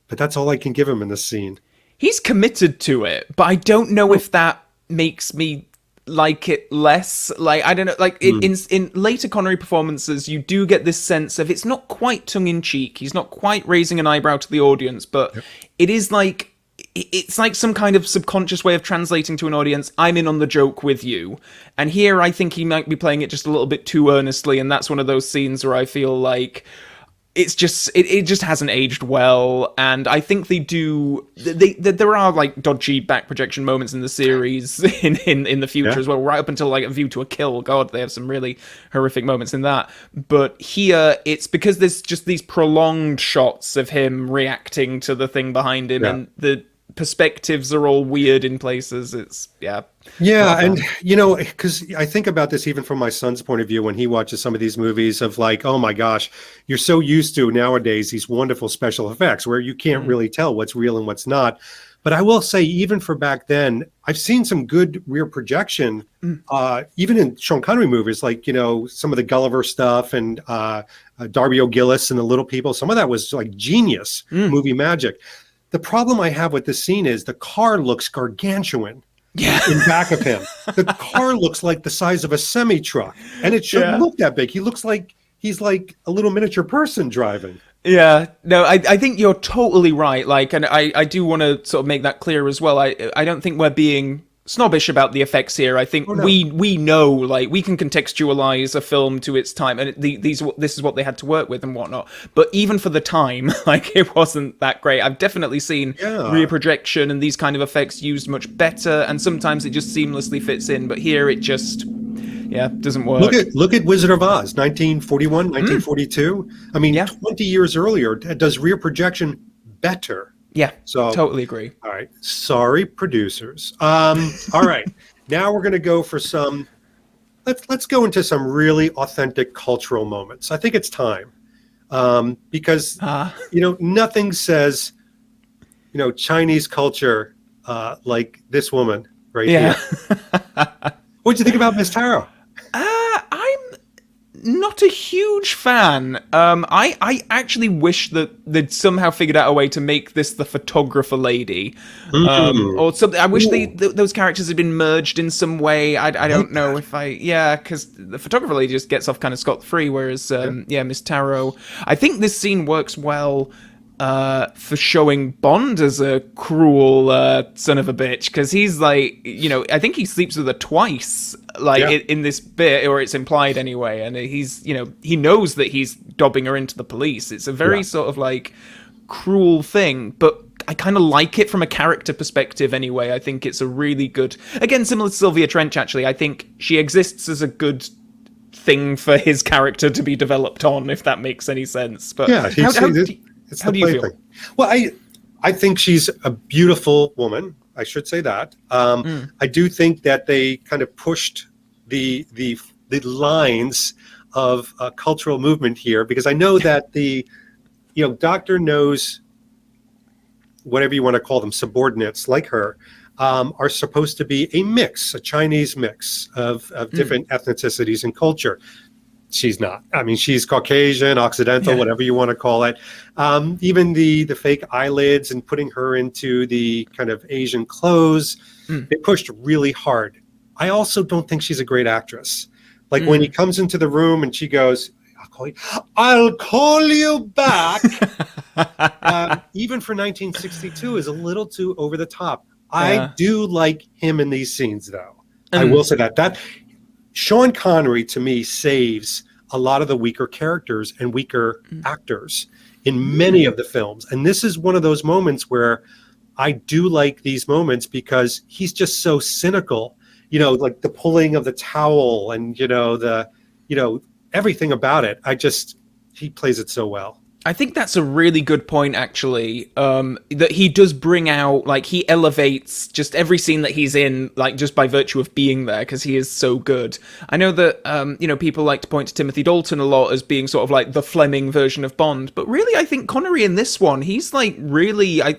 But that's all I can give him in this scene. He's committed to it, but I don't know if that makes me like it less. Like, I don't know, like in later Connery performances, you do get this sense of it's not quite tongue-in-cheek. He's not quite raising an eyebrow to the audience, but it is like, it's like some kind of subconscious way of translating to an audience, I'm in on the joke with you. And here I think he might be playing it just a little bit too earnestly, and that's one of those scenes where I feel like it's just it just hasn't aged well. And I think there are like dodgy back projection moments in the series in the future as well, right up until like A View to a Kill. God, they have some really horrific moments in that. But here it's because there's just these prolonged shots of him reacting to the thing behind him, and perspectives are all weird in places. It's Yeah, not a and fan. because I think about this even from my son's point of view when he watches some of these movies of like, oh my gosh, you're so used to nowadays these wonderful special effects where you can't really tell what's real and what's not. But I will say, even for back then, I've seen some good rear projection, even in Sean Connery movies, like some of the Gulliver stuff and Darby O'Gillis and the Little People. Some of that was like genius movie magic. The problem I have with this scene is the car looks gargantuan. Yeah. In back of him. The car looks like the size of a semi-truck, and it shouldn't look that big. He looks like he's like a little miniature person driving. Yeah, no, I think you're totally right. Like, and I do want to sort of make that clear as well. I don't think we're being snobbish about the effects here. I think we know, like, we can contextualize a film to its time, and this is what they had to work with and whatnot. But even for the time, like, it wasn't that great. I've definitely seen rear projection and these kind of effects used much better, and sometimes it just seamlessly fits in. But here it just doesn't work. Look at Wizard of Oz, 1941, 1942. I mean, 20 years earlier, does rear projection better. Yeah, so totally agree. All right. Sorry, producers. All right. Now we're going to go for some, let's go into some really authentic cultural moments. I think it's time because, nothing says, Chinese culture like this woman right here. What'd you think about Miss Taro? I'm not a huge fan. I actually wish that they'd somehow figured out a way to make this the photographer lady, or something. I wish those characters had been merged in some way. I don't know if because the photographer lady just gets off kind of scot-free, whereas Miss Taro. I think this scene works well for showing Bond as a cruel son of a bitch, because he's like, I think he sleeps with her twice, in this bit, or it's implied anyway, and he's, he knows that he's dobbing her into the police. It's a very sort of like cruel thing, but I kind of like it from a character perspective anyway. I think it's a really good, again, similar to Sylvia Trench, actually. I think she exists as a good thing for his character to be developed on, if that makes any sense. But how do you feel? Well, I think she's a beautiful woman. I should say that. I do think that they kind of pushed the lines of cultural movement here, because I know that Doctor knows, whatever you want to call them, subordinates like her, are supposed to be a Chinese mix of different ethnicities and culture. She's not. I mean, she's Caucasian, Occidental, whatever you want to call it. Even the fake eyelids and putting her into the kind of Asian clothes, they pushed really hard. I also don't think she's a great actress. Like when he comes into the room and she goes, I'll call you back. Even for 1962 is a little too over the top. I do like him in these scenes, though. I will say that Sean Connery, to me, saves a lot of the weaker characters and weaker actors in many of the films. And this is one of those moments where I do like these moments because he's just so cynical, like the pulling of the towel and, everything about it. He plays it so well. I think that's a really good point, actually, that he does bring out, like, he elevates just every scene that he's in, like, just by virtue of being there, because he is so good. I know that, people like to point to Timothy Dalton a lot as being sort of like the Fleming version of Bond, but really, I think Connery in this one, he's, like, really, I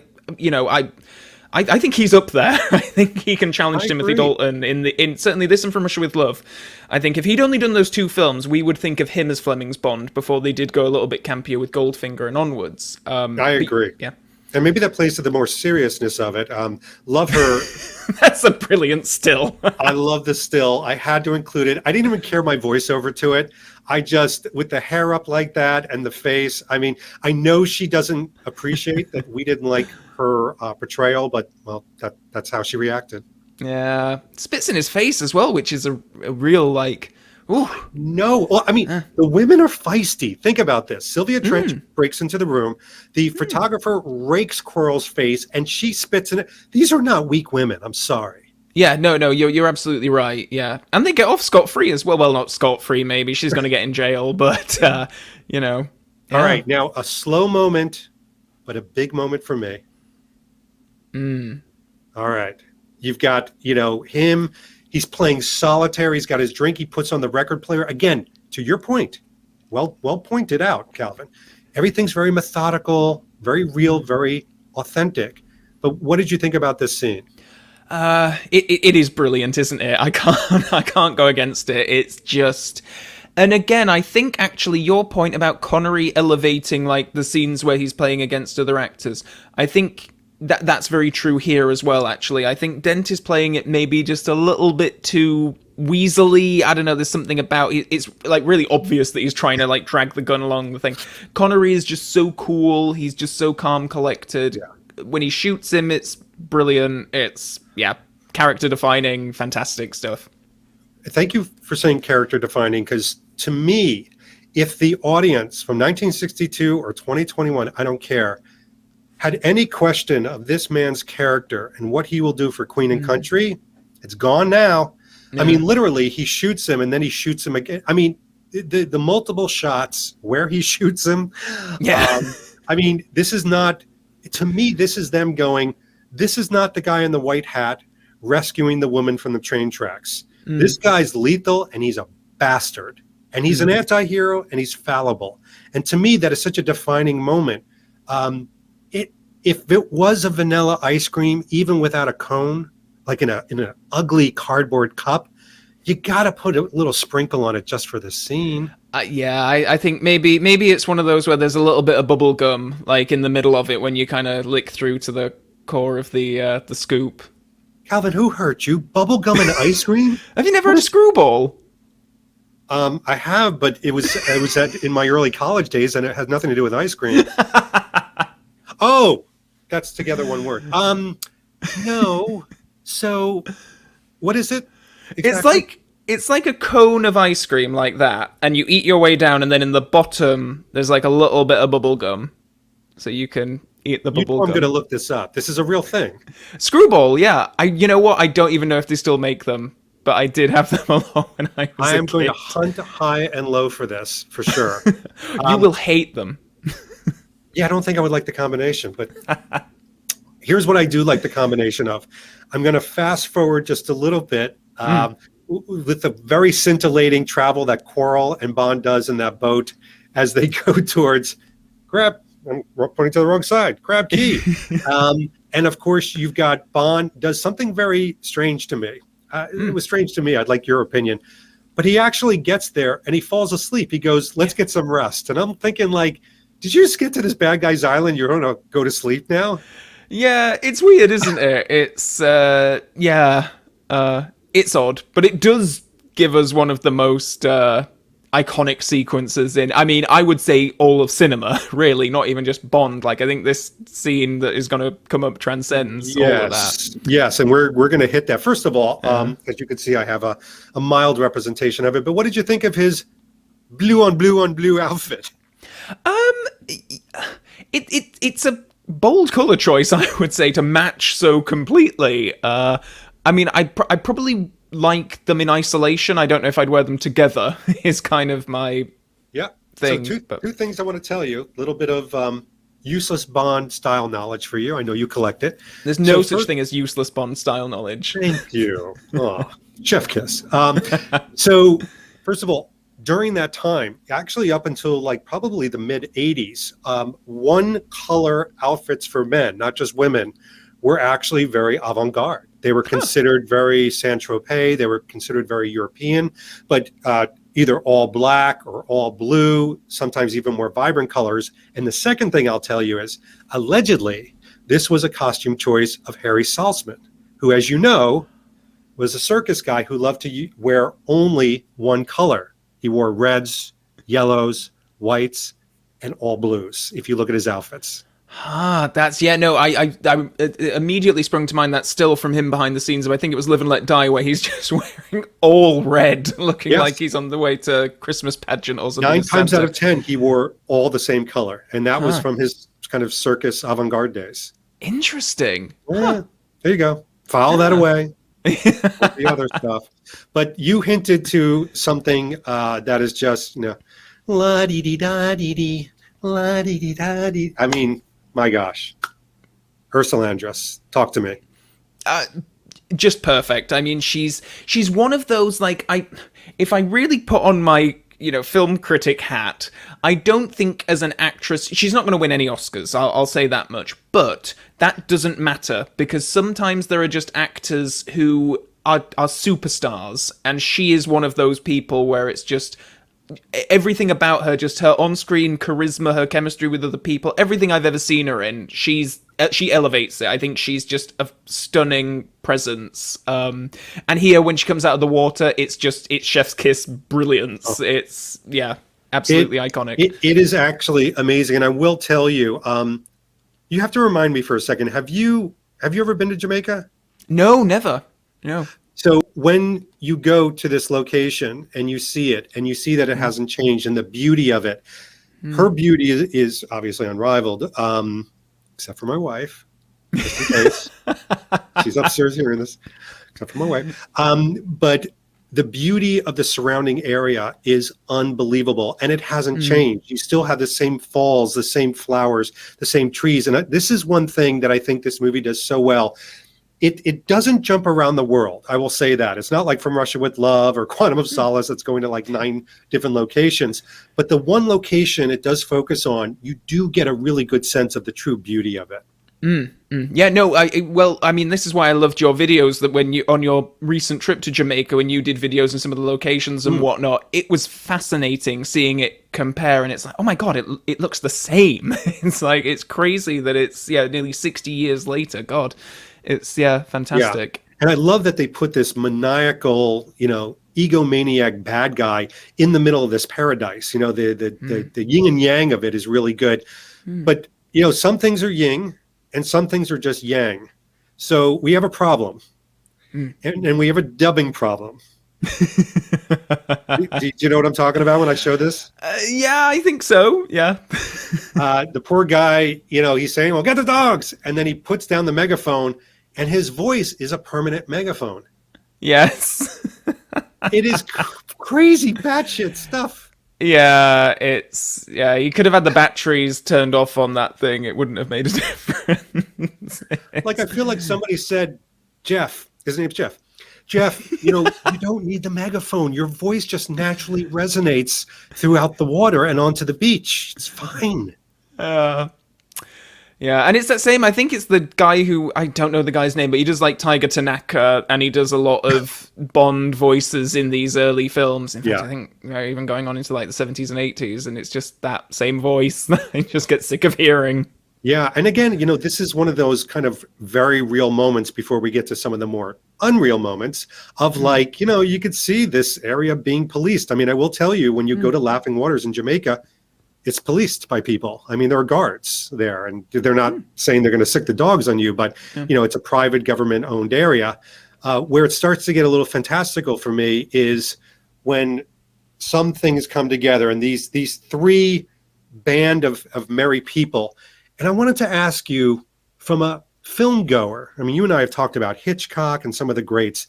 think he's up there. I think he can challenge Timothy Dalton in certainly this and From Russia with Love. I think if he'd only done those two films, we would think of him as Fleming's Bond before they did go a little bit campier with Goldfinger and onwards. I agree. Yeah. And maybe that plays to the more seriousness of it. Love her. That's a brilliant still. I love the still. I had to include it. I didn't even care my voiceover to it. I just, with the hair up like that and the face, I mean, I know she doesn't appreciate that we didn't like her portrayal, but, well, that's how she reacted. Yeah. Spits in his face as well, which is a real, like... Ooh. No. Well, I mean, the women are feisty. Think about this. Sylvia Trench breaks into the room. The photographer rakes Quarrel's face, and she spits in it. These are not weak women. I'm sorry. Yeah, no, you're absolutely right. Yeah, and they get off scot-free as well. Well, not scot-free, maybe. She's going to get in jail, but, Yeah. All right, now a slow moment, but a big moment for me. All right. You've got, him. He's playing solitaire. He's got his drink. He puts on the record player. Again, to your point, well pointed out, Calvin. Everything's very methodical, very real, very authentic. But what did you think about this scene? It is brilliant, isn't it? I can't go against it. It's just, and again, I think actually your point about Connery elevating like the scenes where he's playing against other actors, I think that's very true here as well. Actually, I think Dent is playing it maybe just a little bit too weaselly. I don't know. There's something about it's like really obvious that he's trying to like drag the gun along the thing. Connery is just so cool. He's just so calm, collected. Yeah. When he shoots him, it's brilliant. It's character defining, fantastic stuff. Thank you for saying character defining, because to me, if the audience from 1962 or 2021, I don't care, had any question of this man's character and what he will do for Queen and Country, it's gone now. Yeah. I mean, literally, he shoots him and then he shoots him again. I mean, the multiple shots where he shoots him. Yeah. I mean, this is not, to me, this is them going, this is not the guy in the white hat rescuing the woman from the train tracks. This guy's lethal and he's a bastard. And he's an anti-hero and he's fallible. And to me, that is such a defining moment. If it was a vanilla ice cream, even without a cone, like in an ugly cardboard cup, you got to put a little sprinkle on it just for the scene. I think maybe it's one of those where there's a little bit of bubble gum like in the middle of it when you kind of lick through to the core of the scoop. Calvin, who hurt you? Bubble gum and ice cream? Have you never had a screwball? I have, but it was in my early college days, and it had nothing to do with ice cream. Oh, that's together one word. No. So, what is it? Exactly? It's like a cone of ice cream like that, and you eat your way down, and then in the bottom there's like a little bit of bubble gum, so you can eat the bubble gum. I'm going to look this up. This is a real thing. Screwball, yeah. You know what? I don't even know if they still make them, but I did have them a lot when I was a kid. I am going to hunt high and low for this, for sure. You will hate them. Yeah, I don't think I would like the combination, but here's what I do like the combination of. I'm going to fast forward just a little bit with the very scintillating travel that Quarrel and Bond does in that boat as they go towards I'm pointing to the wrong side, grab key. And of course, you've got Bond does something very strange to me. It was strange to me. I'd like your opinion. But he actually gets there and he falls asleep. He goes, let's get some rest. And I'm thinking like, did you just get to this bad guy's island? You're going to go to sleep now? Yeah, it's weird, isn't it? It's, it's odd. But it does give us one of the most iconic sequences in, I mean, I would say all of cinema, really, not even just Bond. Like, I think this scene that is going to come up transcends all of that. Yes, and we're going to hit that. First of all, as you can see, I have a mild representation of it. But what did you think of his blue on blue on blue outfit? It's a bold color choice, I would say, to match so completely. I mean, I probably like them in isolation. I don't know if I'd wear them together. Is kind of my thing. So two things I want to tell you. A little bit of useless Bond style knowledge for you. I know you collect it. There's no such thing as useless Bond style knowledge. Thank you. Oh, chef kiss. So first of all, during that time, actually up until like probably the mid 80s, one color outfits for men, not just women, were actually very avant-garde. They were considered very Saint-Tropez. They were considered very European, but either all black or all blue, sometimes even more vibrant colors. And the second thing I'll tell you is, allegedly, this was a costume choice of Harry Saltzman, who, as you know, was a circus guy who loved to wear only one color. He wore reds, yellows, whites, and all blues, if you look at his outfits. That's I it immediately sprung to mind that still from him behind the scenes of, I think it was Live and Let Die, where he's just wearing all red, looking like he's on the way to Christmas pageant or something. 9 times out of 10, he wore all the same color, and that was from his kind of circus avant-garde days. Interesting. Yeah, there you go. File that away. The other stuff. But you hinted to something that is just, la-dee-dee-da-dee-dee, la-dee-dee-da-dee. I mean, my gosh. Landress? Talk to me. Just perfect. I mean, she's one of those, like, if I really put on my film critic hat, I don't think as an actress she's not going to win any Oscars. I'll say that much. But that doesn't matter, because sometimes there are just actors who are superstars, and she is one of those people where it's just everything about her, just her on-screen charisma, her chemistry with other people, everything I've ever seen her in, she elevates it. I think she's just a stunning presence. And here, when she comes out of the water, it's chef's kiss brilliance. It's absolutely iconic. It is actually amazing, and I will tell you, you have to remind me for a second. Have you ever been to Jamaica? No, never. No. So when you go to this location and you see it, and you see that it hasn't changed, and the beauty of it, her beauty is obviously unrivaled, except for my wife, just in case. She's upstairs hearing this, except for my wife. But the beauty of the surrounding area is unbelievable, and it hasn't changed. You still have the same falls, the same flowers, the same trees. And this is one thing that I think this movie does so well. It doesn't jump around the world. I will say that. It's not like From Russia with Love or Quantum of Solace that's going to like 9 different locations. But the one location it does focus on, you do get a really good sense of the true beauty of it. Yeah, no, I mean, this is why I loved your videos, that when you, on your recent trip to Jamaica, when you did videos in some of the locations and whatnot, it was fascinating seeing it compare, and it's like, oh my God, it looks the same. It's like, it's crazy that it's, nearly 60 years later. God. It's fantastic. Yeah. And I love that they put this maniacal, egomaniac bad guy in the middle of this paradise. The yin and yang of it is really good. But some things are yin and some things are just yang. So we have a problem, and we have a dubbing problem. Do you know what I'm talking about when I show this? Yeah, I think so. Yeah. The poor guy, he's saying, "Well, get the dogs," and then he puts down the megaphone. And his voice is a permanent megaphone. Yes. It is crazy batshit stuff. Yeah, you could have had the batteries turned off on that thing. It wouldn't have made a difference. Like, I feel like somebody said, Jeff, his name's Jeff. Jeff, you don't need the megaphone. Your voice just naturally resonates throughout the water and onto the beach. It's fine. Yeah, and it's that same, I think it's the guy who, I don't know the guy's name, but he does like Tiger Tanaka, and he does a lot of Bond voices in these early films. In fact, I think even going on into like the 70s and 80s, and it's just that same voice that I just get sick of hearing. Yeah, and again, this is one of those kind of very real moments before we get to some of the more unreal moments of like, you could see this area being policed. I mean, I will tell you, when you go to Laughing Waters in Jamaica, it's policed by people. I mean, there are guards there, and they're not saying they're going to sick the dogs on you, but it's a private government-owned area. Where it starts to get a little fantastical for me is when some things come together, and these 3 band of merry people. And I wanted to ask you, from a film goer, I mean, you and I have talked about Hitchcock and some of the greats.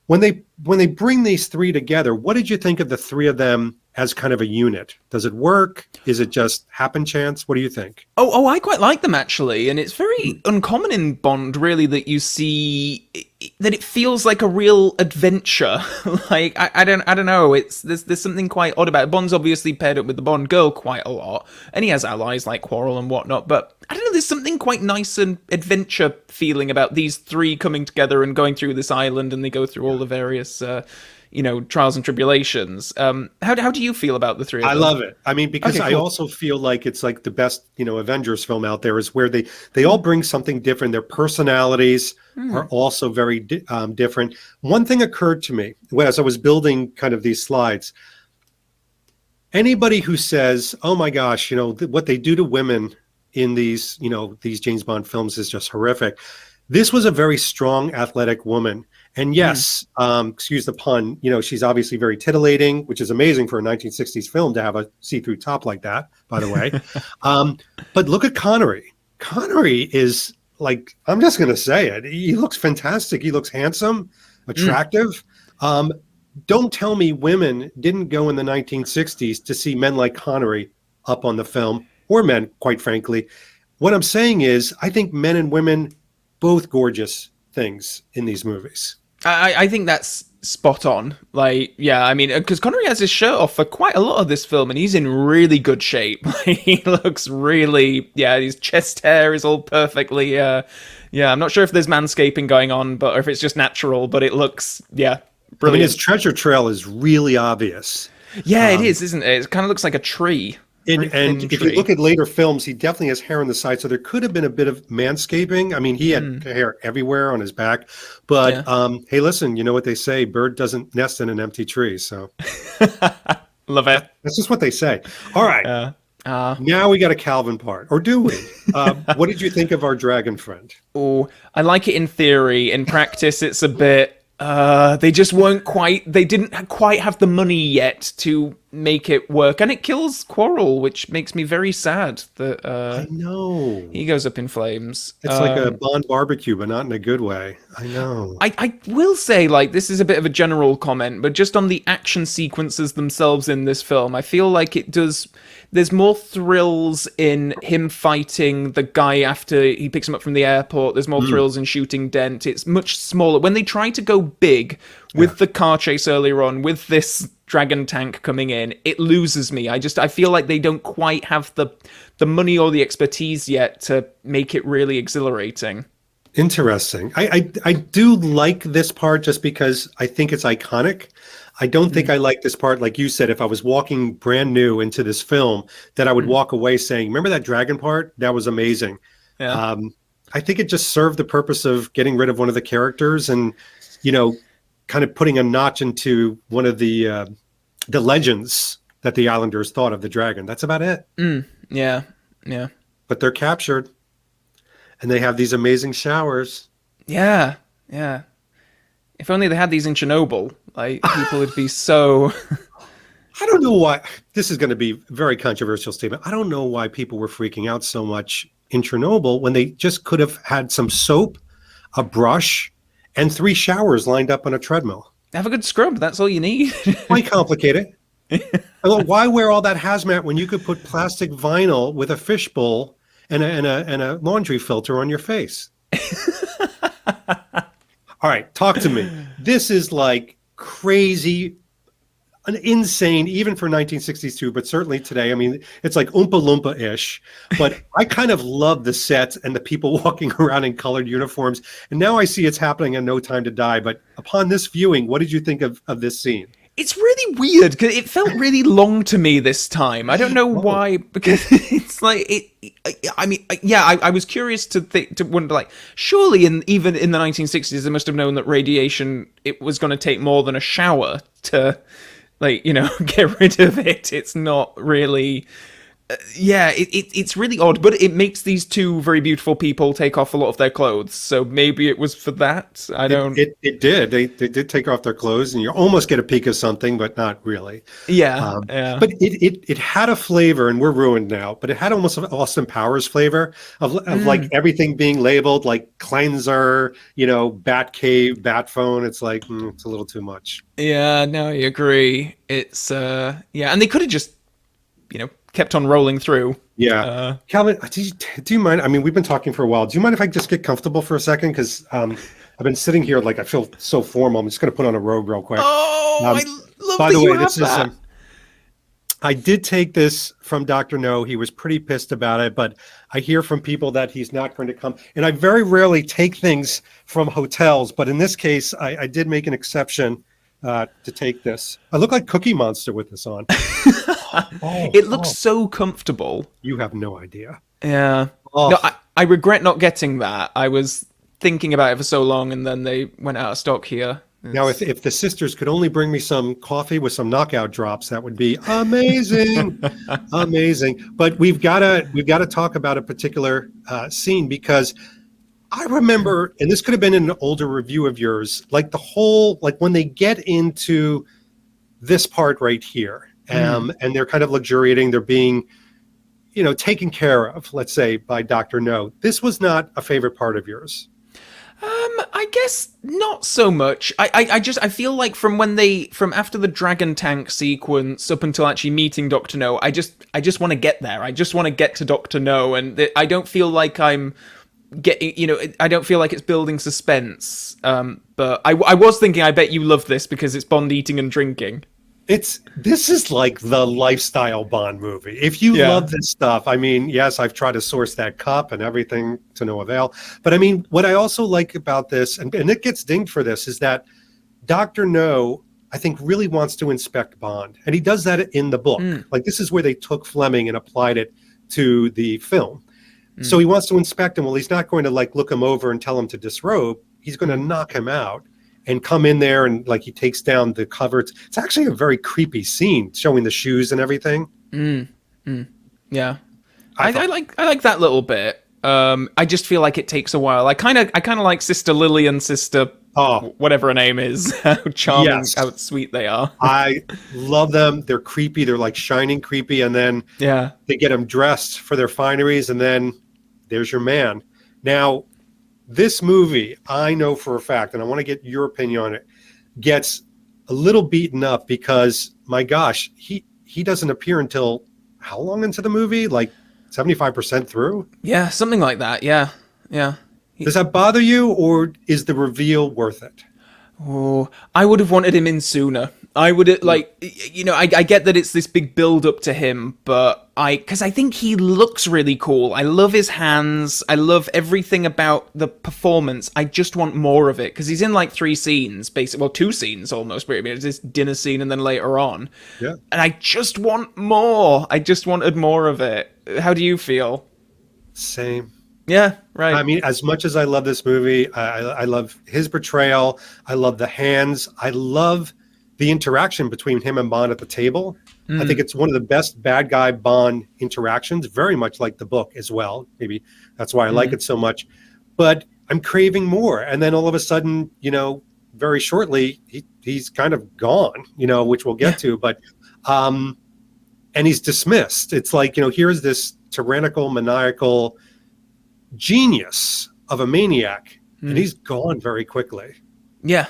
When they bring these 3 together, what did you think of the 3 of them as kind of a unit? Does it work? Is it just happen chance? What do you think? Oh, I quite like them, actually. And it's very uncommon in Bond, really, that you see that it feels like a real adventure. Like, I don't know. There's something quite odd about it. Bond's obviously paired up with the Bond girl quite a lot, and he has allies like Quarrel and whatnot, but I don't know, there's something quite nice and adventure feeling about these 3 coming together and going through this island, and they go through all the various trials and tribulations. How do you feel about the 3 of them? I love it. I mean, because Okay, cool. I also feel like it's like the best, Avengers film out there is where they all bring something different. Their personalities are also very different. One thing occurred to me as I was building kind of these slides. Anybody who says, "Oh my gosh, what they do to women in these James Bond films is just horrific." This was a very strong, athletic woman. And yes, excuse the pun, she's obviously very titillating, which is amazing for a 1960s film to have a see-through top like that, by the way. But look at Connery. Connery is like, I'm just going to say it. He looks fantastic. He looks handsome, attractive. Don't tell me women didn't go in the 1960s to see men like Connery up on the film, or men, quite frankly. What I'm saying is, I think men and women, both gorgeous things in these movies. I think that's spot on. Like, yeah, I mean, because Connery has his shirt off for quite a lot of this film, and he's in really good shape. Like, he looks really, yeah, his chest hair is all perfectly, yeah, I'm not sure if there's manscaping going on, but or if it's just natural, but it looks, yeah, brilliant. I mean, his treasure trail is really obvious. Yeah, it is, isn't it? It kind of looks like a tree. And if you look at later films, he definitely has hair on the side, so there could have been a bit of manscaping. I mean, he had hair everywhere on his back. But hey, listen, you know what they say: bird doesn't nest in an empty tree. So love it. That's just what they say. All right, now we got a Calvin part, or do we? What did you think of our dragon friend? Oh, I like it in theory. In practice, it's a bit. They just weren't quite. They didn't quite have the money yet to make it work, and it kills Quarrel, which makes me very sad that I know he goes up in flames. It's like a Bond barbecue, but not in a good way. I know. I will say, like, this is a bit of a general comment, but just on the action sequences themselves in this film, I feel like it does. There's more thrills in him fighting the guy after he picks him up from the airport. There's more thrills in shooting Dent. It's much smaller. When they try to go big with the car chase earlier on, with this dragon tank coming in, it loses me. I feel like they don't quite have the money or the expertise yet to make it really exhilarating. Interesting. I do like this part just because I think it's iconic. I don't think I like this part, like you said, if I was walking brand new into this film, that I would walk away saying, remember that dragon part? That was amazing. Yeah. I think it just served the purpose of getting rid of one of the characters and, you know, kind of putting a notch into one of the legends that the Islanders thought of the dragon. That's about it. Yeah. But they're captured and they have these amazing showers. Yeah. If only they had these in Chernobyl, like, people would be so... I don't know why. This is going to be a very controversial statement. I don't know why people were freaking out so much in Chernobyl when they just could have had some soap, a brush, and 3 showers lined up on a treadmill. Have a good scrub. That's all you need. Why complicate it? Why wear all that hazmat when you could put plastic vinyl with a fishbowl and a laundry filter on your face? All right, talk to me. This is like crazy, an insane, even for 1962, but certainly today. I mean, it's like Oompa Loompa-ish, but I kind of love the sets and the people walking around in colored uniforms. And now I see it's happening in No Time to Die. But upon this viewing, what did you think of this scene? It's really weird because it felt really long to me this time. I don't know why, because it's like I mean, yeah, I was curious to wonder, like, surely even in the 1960s they must have known that radiation, it was going to take more than a shower to, like, you know, get rid of it. It's not really. It's really odd, but it makes these two very beautiful people take off a lot of their clothes. So maybe it was for that. I don't. It did. They did take off their clothes, and you almost get a peek of something, but not really. Yeah. But it had a flavor, and we're ruined now. But it had almost an Austin Powers flavor of like everything being labeled like cleanser, you know, bat cave, bat phone. It's like it's a little too much. Yeah. No, I agree. It's and they could have just, you know, kept on rolling through. Yeah. Calvin, do you mind? I mean, we've been talking for a while. Do you mind if I just get comfortable for a second? Because I've been sitting here like I feel so formal. I'm just going to put on a robe real quick. Oh, I love by that the you way, have this that. is. I did take this from Dr. No. He was pretty pissed about it, but I hear from people that he's not going to come. And I very rarely take things from hotels, but in this case, I did make an exception to take this. I look like Cookie Monster with this on. It looks so comfortable. You have no idea. Yeah. Oh. No, I regret not getting that. I was thinking about it for so long, and then they went out of stock here. Now, if the sisters could only bring me some coffee with some knockout drops, that would be amazing, amazing. But we've got to talk about a particular scene, because I remember, and this could have been in an older review of yours, like the whole, like when they get into this part right here, and they're kind of luxuriating, they're being, taken care of, let's say, by Dr. No. This was not a favorite part of yours. I guess not so much. I feel like from after the dragon tank sequence up until actually meeting Doctor No, I just want to get there. I just want to get to Doctor No, and I don't feel like I'm getting, I don't feel like it's building suspense. But I was thinking, I bet you love this because it's Bond eating and drinking. This is like the lifestyle Bond movie. If you Yeah. love this stuff, I mean, yes, I've tried to source that cup and everything to no avail. But I mean, what I also like about this, and it gets dinged for this, is that Dr. No, I think, really wants to inspect Bond. And he does that in the book. Like, this is where they took Fleming and applied it to the film. So he wants to inspect him. Well, he's not going to like look him over and tell him to disrobe. He's going to knock him out and come in there, and like he takes down the cover. It's actually a very creepy scene, showing the shoes and everything. Yeah, I like that little bit. I just feel like it takes a while. I kind of like Sister Lily and Sister whatever her name is. How charming, Yes. how sweet they are. I love them. They're creepy. They're like shining creepy. And then Yeah. they get them dressed for their fineries, and then there's your man. Now, this movie, I know for a fact, and I want to get your opinion on it, gets a little beaten up because, my gosh, he doesn't appear until how long into the movie? Like 75% through? Yeah, something like that. Yeah. Does that bother you, or is the reveal worth it? Oh, I would have wanted him in sooner. I would like, I get that it's this big build up to him, but because I think he looks really cool. I love his hands. I love everything about the performance. I just want more of it because he's in like 3 scenes, basically, well, 2 scenes almost. I mean, it's this dinner scene and then later on. Yeah. And I just want more. I just wanted more of it. How do you feel? Same. Yeah, right. I mean, as much as I love this movie, I love his portrayal. I love the hands. I love the interaction between him and Bond at the table. I think it's one of the best bad guy Bond interactions, very much like the book as well. Maybe that's why I like it so much. But I'm craving more. And then all of a sudden, very shortly, he's kind of gone, which we'll get to. But and he's dismissed. It's like, here's this tyrannical, maniacal genius of a maniac, and he's gone very quickly. Yeah.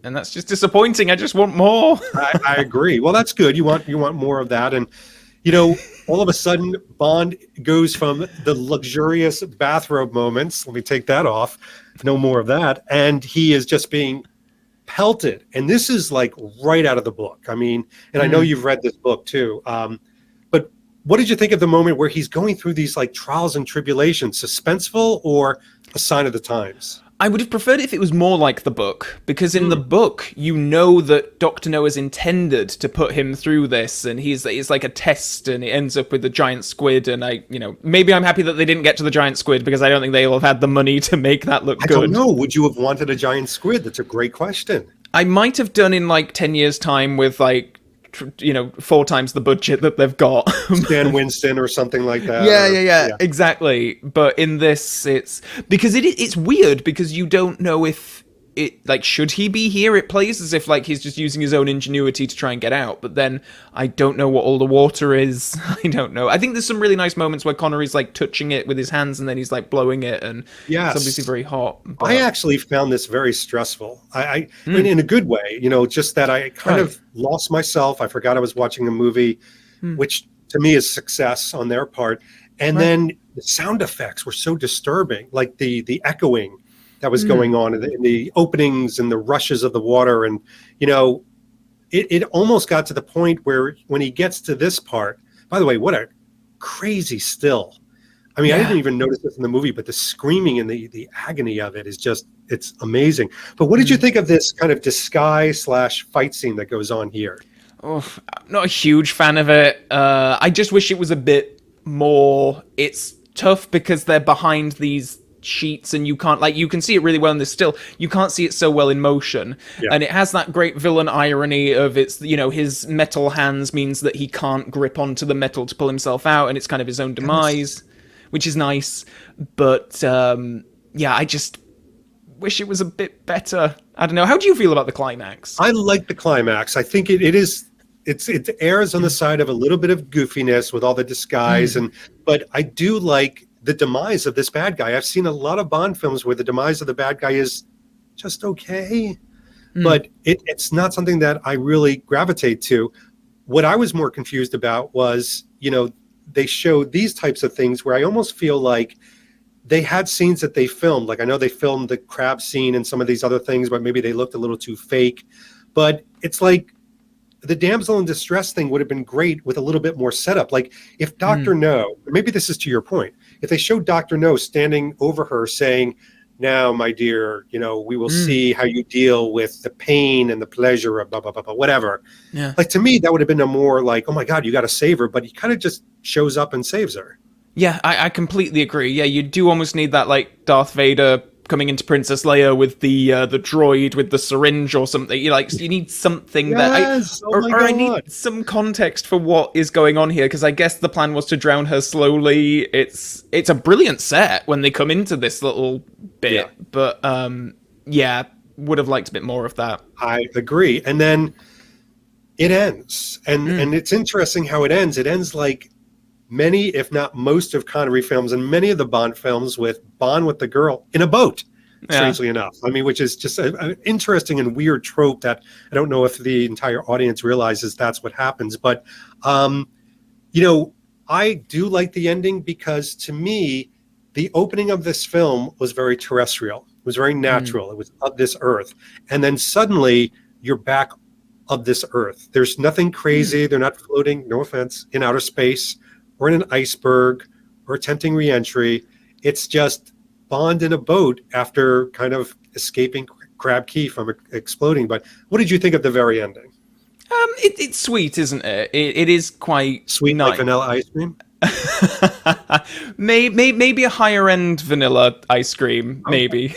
And that's just disappointing. I just want more. I agree. Well, that's good. You want more of that. And all of a sudden Bond goes from the luxurious bathrobe moments, let me take that off, no more of that, and he is just being pelted. And this is like right out of the book. I mean, and I know you've read this book too. But what did you think of the moment where he's going through these like trials and tribulations? Suspenseful or a sign of the times? I would have preferred if it was more like the book, because in the book, that Dr. No is intended to put him through this, and it's like a test, and it ends up with the giant squid, and maybe I'm happy that they didn't get to the giant squid, because I don't think they'll have had the money to make that look good. I don't know. Would you have wanted a giant squid? That's a great question. I might have done in like 10 years' time with like 4 times the budget that they've got. Stan Winston or something like that. Yeah, exactly. But in this, it's because it's weird because you don't know if it, like, should he be here? It plays as if like he's just using his own ingenuity to try and get out. But then I don't know what all the water is. I don't know. I think there's some really nice moments where Connery's like touching it with his hands and then he's like blowing it, and yes, it's obviously very hot. But I actually found this very stressful. I mean, in a good way, just that I kind of lost myself. I forgot I was watching a movie, which to me is success on their part. And then the sound effects were so disturbing, like the echoing that was going on in the openings and the rushes of the water. And, it almost got to the point where when he gets to this part, by the way, what a crazy still. I mean, I didn't even notice this in the movie, but the screaming and the agony of it is just, it's amazing. But what did you think of this kind of disguise/fight scene that goes on here? Oh, I'm not a huge fan of it. I just wish it was a bit more. It's tough because they're behind these sheets and you can see it really well in this still. You can't see it so well in motion. Yeah. And it has that great villain irony of his metal hands means that he can't grip onto the metal to pull himself out, and it's kind of his own demise, which is nice. But I just wish it was a bit better. I don't know. How do you feel about the climax? I like the climax. I think it errs on the side of a little bit of goofiness with all the disguise, but I do like the demise of this bad guy. I've seen a lot of Bond films where the demise of the bad guy is just okay, but it's not something that I really gravitate to. What I was more confused about was, they showed these types of things where I almost feel like they had scenes that they filmed. Like, I know they filmed the crab scene and some of these other things, but maybe they looked a little too fake. But it's like the damsel in distress thing would have been great with a little bit more setup. Like if Dr. No, maybe this is to your point, if they showed Dr. No standing over her saying, now, my dear, we will see how you deal with the pain and the pleasure of blah, blah, blah, blah, whatever. Yeah. Like, to me, that would have been a more like, oh my God, you got to save her. But he kind of just shows up and saves her. Yeah, I completely agree. Yeah, you do almost need that, like, Darth Vader coming into Princess Leia with the droid with the syringe or something. You need something yes! I need some context for what is going on here, because I guess the plan was to drown her slowly. It's a brilliant set when they come into this little bit, but would have liked a bit more of that. I agree. And then it ends, and it's interesting how it ends. It ends like many, if not most, of Connery films and many of the Bond films, with Bond with the girl in a boat, strangely enough. I mean, which is just an interesting and weird trope that I don't know if the entire audience realizes that's what happens. But, I do like the ending because, to me, the opening of this film was very terrestrial. It was very natural. It was of this earth. And then suddenly you're back of this earth. There's nothing crazy. They're not floating, no offense, in outer space, or in an iceberg, or attempting re-entry. It's just Bond in a boat after kind of escaping Crab Key from exploding. But what did you think of the very ending? It's sweet, isn't it? It is quite sweet, nice. Like vanilla ice cream. maybe a higher end vanilla ice cream, maybe.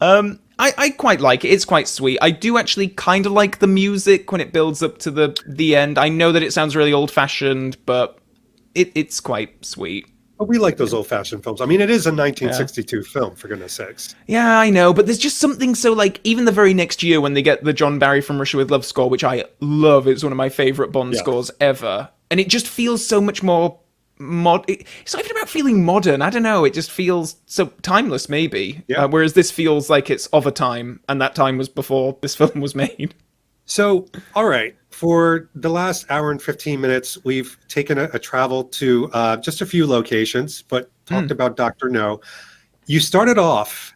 I quite like it. It's quite sweet. I do actually kind of like the music when it builds up to the end. I know that it sounds really old fashioned, but it's quite sweet. But we like those old-fashioned films. I mean, it is a 1962 film, for goodness sakes. Yeah, I know, but there's just something so, like, even the very next year when they get the John Barry from Russia with Love score, which I love, it's one of my favorite Bond scores ever, and it just feels so much more it's not even about feeling modern. I don't know, it just feels so timeless, maybe. Whereas this feels like it's of a time, and that time was before this film was made. So, all right, for the last hour and 15 minutes, we've taken a travel to just a few locations, but talked about Dr. No. You started off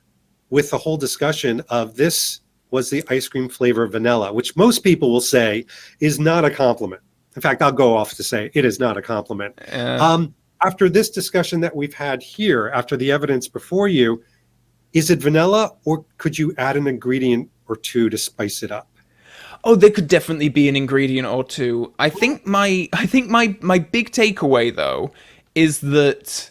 with the whole discussion of this was the ice cream flavor vanilla, which most people will say is not a compliment. In fact, I'll go off to say it is not a compliment. After this discussion that we've had here, after the evidence before you, is it vanilla, or could you add an ingredient or two to spice it up? Oh, there could definitely be an ingredient or two. I think my big takeaway, though, is that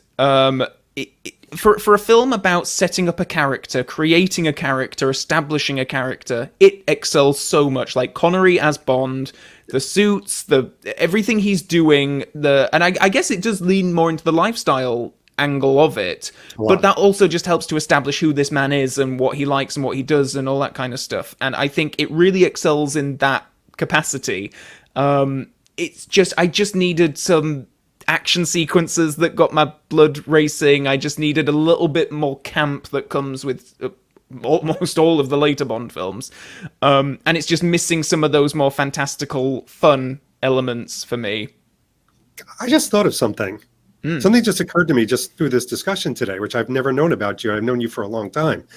for a film about setting up a character, creating a character, establishing a character, it excels so much. Like Connery as Bond, the suits, everything he's doing, and I guess it does lean more into the lifestyle angle of it, but that also just helps to establish who this man is and what he likes and what he does and all that kind of stuff. And I think it really excels in that capacity. It's just, I just needed some action sequences that got my blood racing. I just needed a little bit more camp that comes with almost all of the later Bond films. And it's just missing some of those more fantastical, fun elements for me. I just thought of something. Something just occurred to me just through this discussion today, which I've never known about you. I've known you for a long time.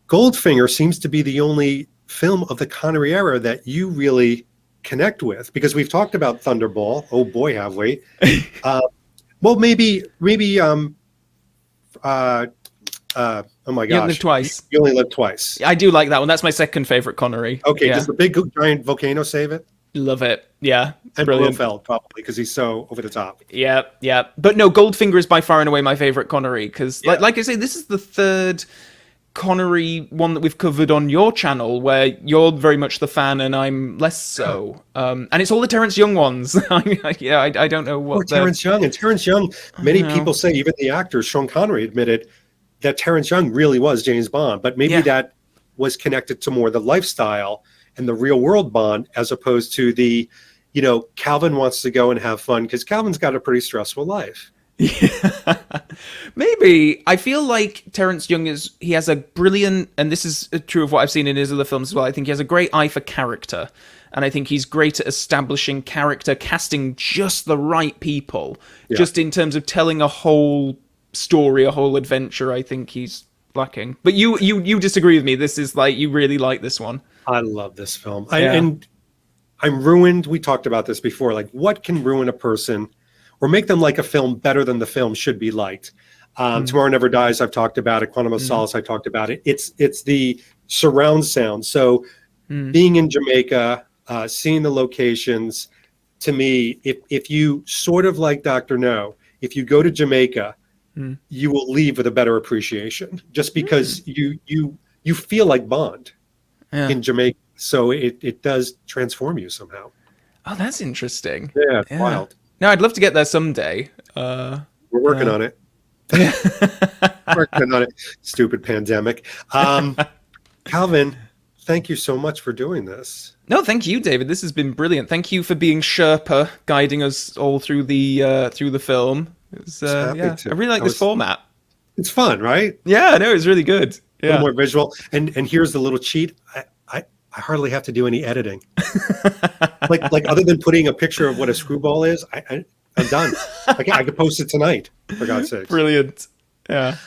Goldfinger seems to be the only film of the Connery era that you really connect with, because we've talked about Thunderball. Oh boy, have we? Well, maybe. Oh my gosh! You Only Live Twice. You Only Live Twice. I do like that one. That's my second favorite Connery. Okay, does the big giant volcano save it? Love it. Yeah. And brilliant. Blofeld, probably, because he's so over the top. Yeah. But no, Goldfinger is by far and away my favorite Connery, because, like I say, this is the third Connery one that we've covered on your channel, where you're very much the fan and I'm less so. And it's all the Terrence Young ones. I don't know what. Terrence Young. And Terrence Young, many people say, even the actor Sean Connery admitted that Terrence Young really was James Bond, but maybe that was connected to more the lifestyle and the real world Bond, as opposed to the, Calvin wants to go and have fun, because Calvin's got a pretty stressful life. Maybe. I feel like Terrence Young he has a brilliant, and this is true of what I've seen in his other films as well. I think he has a great eye for character. And I think he's great at establishing character, casting just the right people, just in terms of telling a whole story, a whole adventure. I think he's lacking. But you disagree with me. This is like, you really like this one. I love this film. And I'm ruined. We talked about this before. Like, what can ruin a person or make them like a film better than the film should be liked? Tomorrow Never Dies, I've talked about it. Quantum of Solace, I talked about it. It's the surround sound. So being in Jamaica, seeing the locations, to me, if you sort of like Dr. No, if you go to Jamaica, you will leave with a better appreciation just because you feel like Bond in Jamaica. So it does transform you somehow. Oh, that's interesting. Yeah, it's wild. No, I'd love to get there someday. We're working on it. Working on it. Stupid pandemic. Calvin, thank you so much for doing this. No, thank you, David. This has been brilliant. Thank you for being Sherpa, guiding us all through the film. I really like this format. It's fun, right? Yeah, no, it's really good. A little more visual. And here's the little cheat. I hardly have to do any editing. like other than putting a picture of what a screwball is, I'm done. I could post it tonight, for God's sake. Brilliant. Yeah.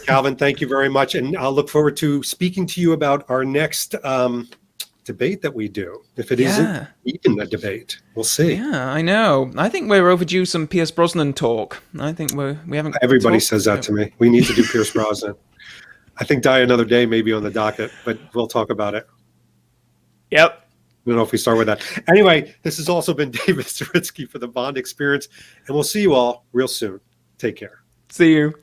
Calvin, thank you very much. And I'll look forward to speaking to you about our next debate that we do. If it isn't even a debate, we'll see. Yeah, I know. I think we're overdue some Pierce Brosnan talk. I think we haven't. Everybody says that to me. We need to do Pierce Brosnan. I think Die Another Day may be on the docket, but we'll talk about it. Yep. I don't know if we start with that. Anyway, this has also been David Zaritsky for the Bond Experience, and we'll see you all real soon. Take care. See you.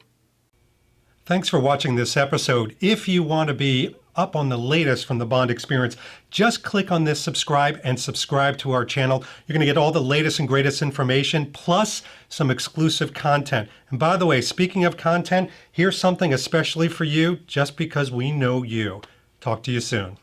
Thanks for watching this episode. If you want to be up on the latest from the Bond Experience, just click on this subscribe and subscribe to our channel. You're going to get all the latest and greatest information, plus some exclusive content. And by the way, speaking of content, here's something especially for you, just because we know you. Talk to you soon.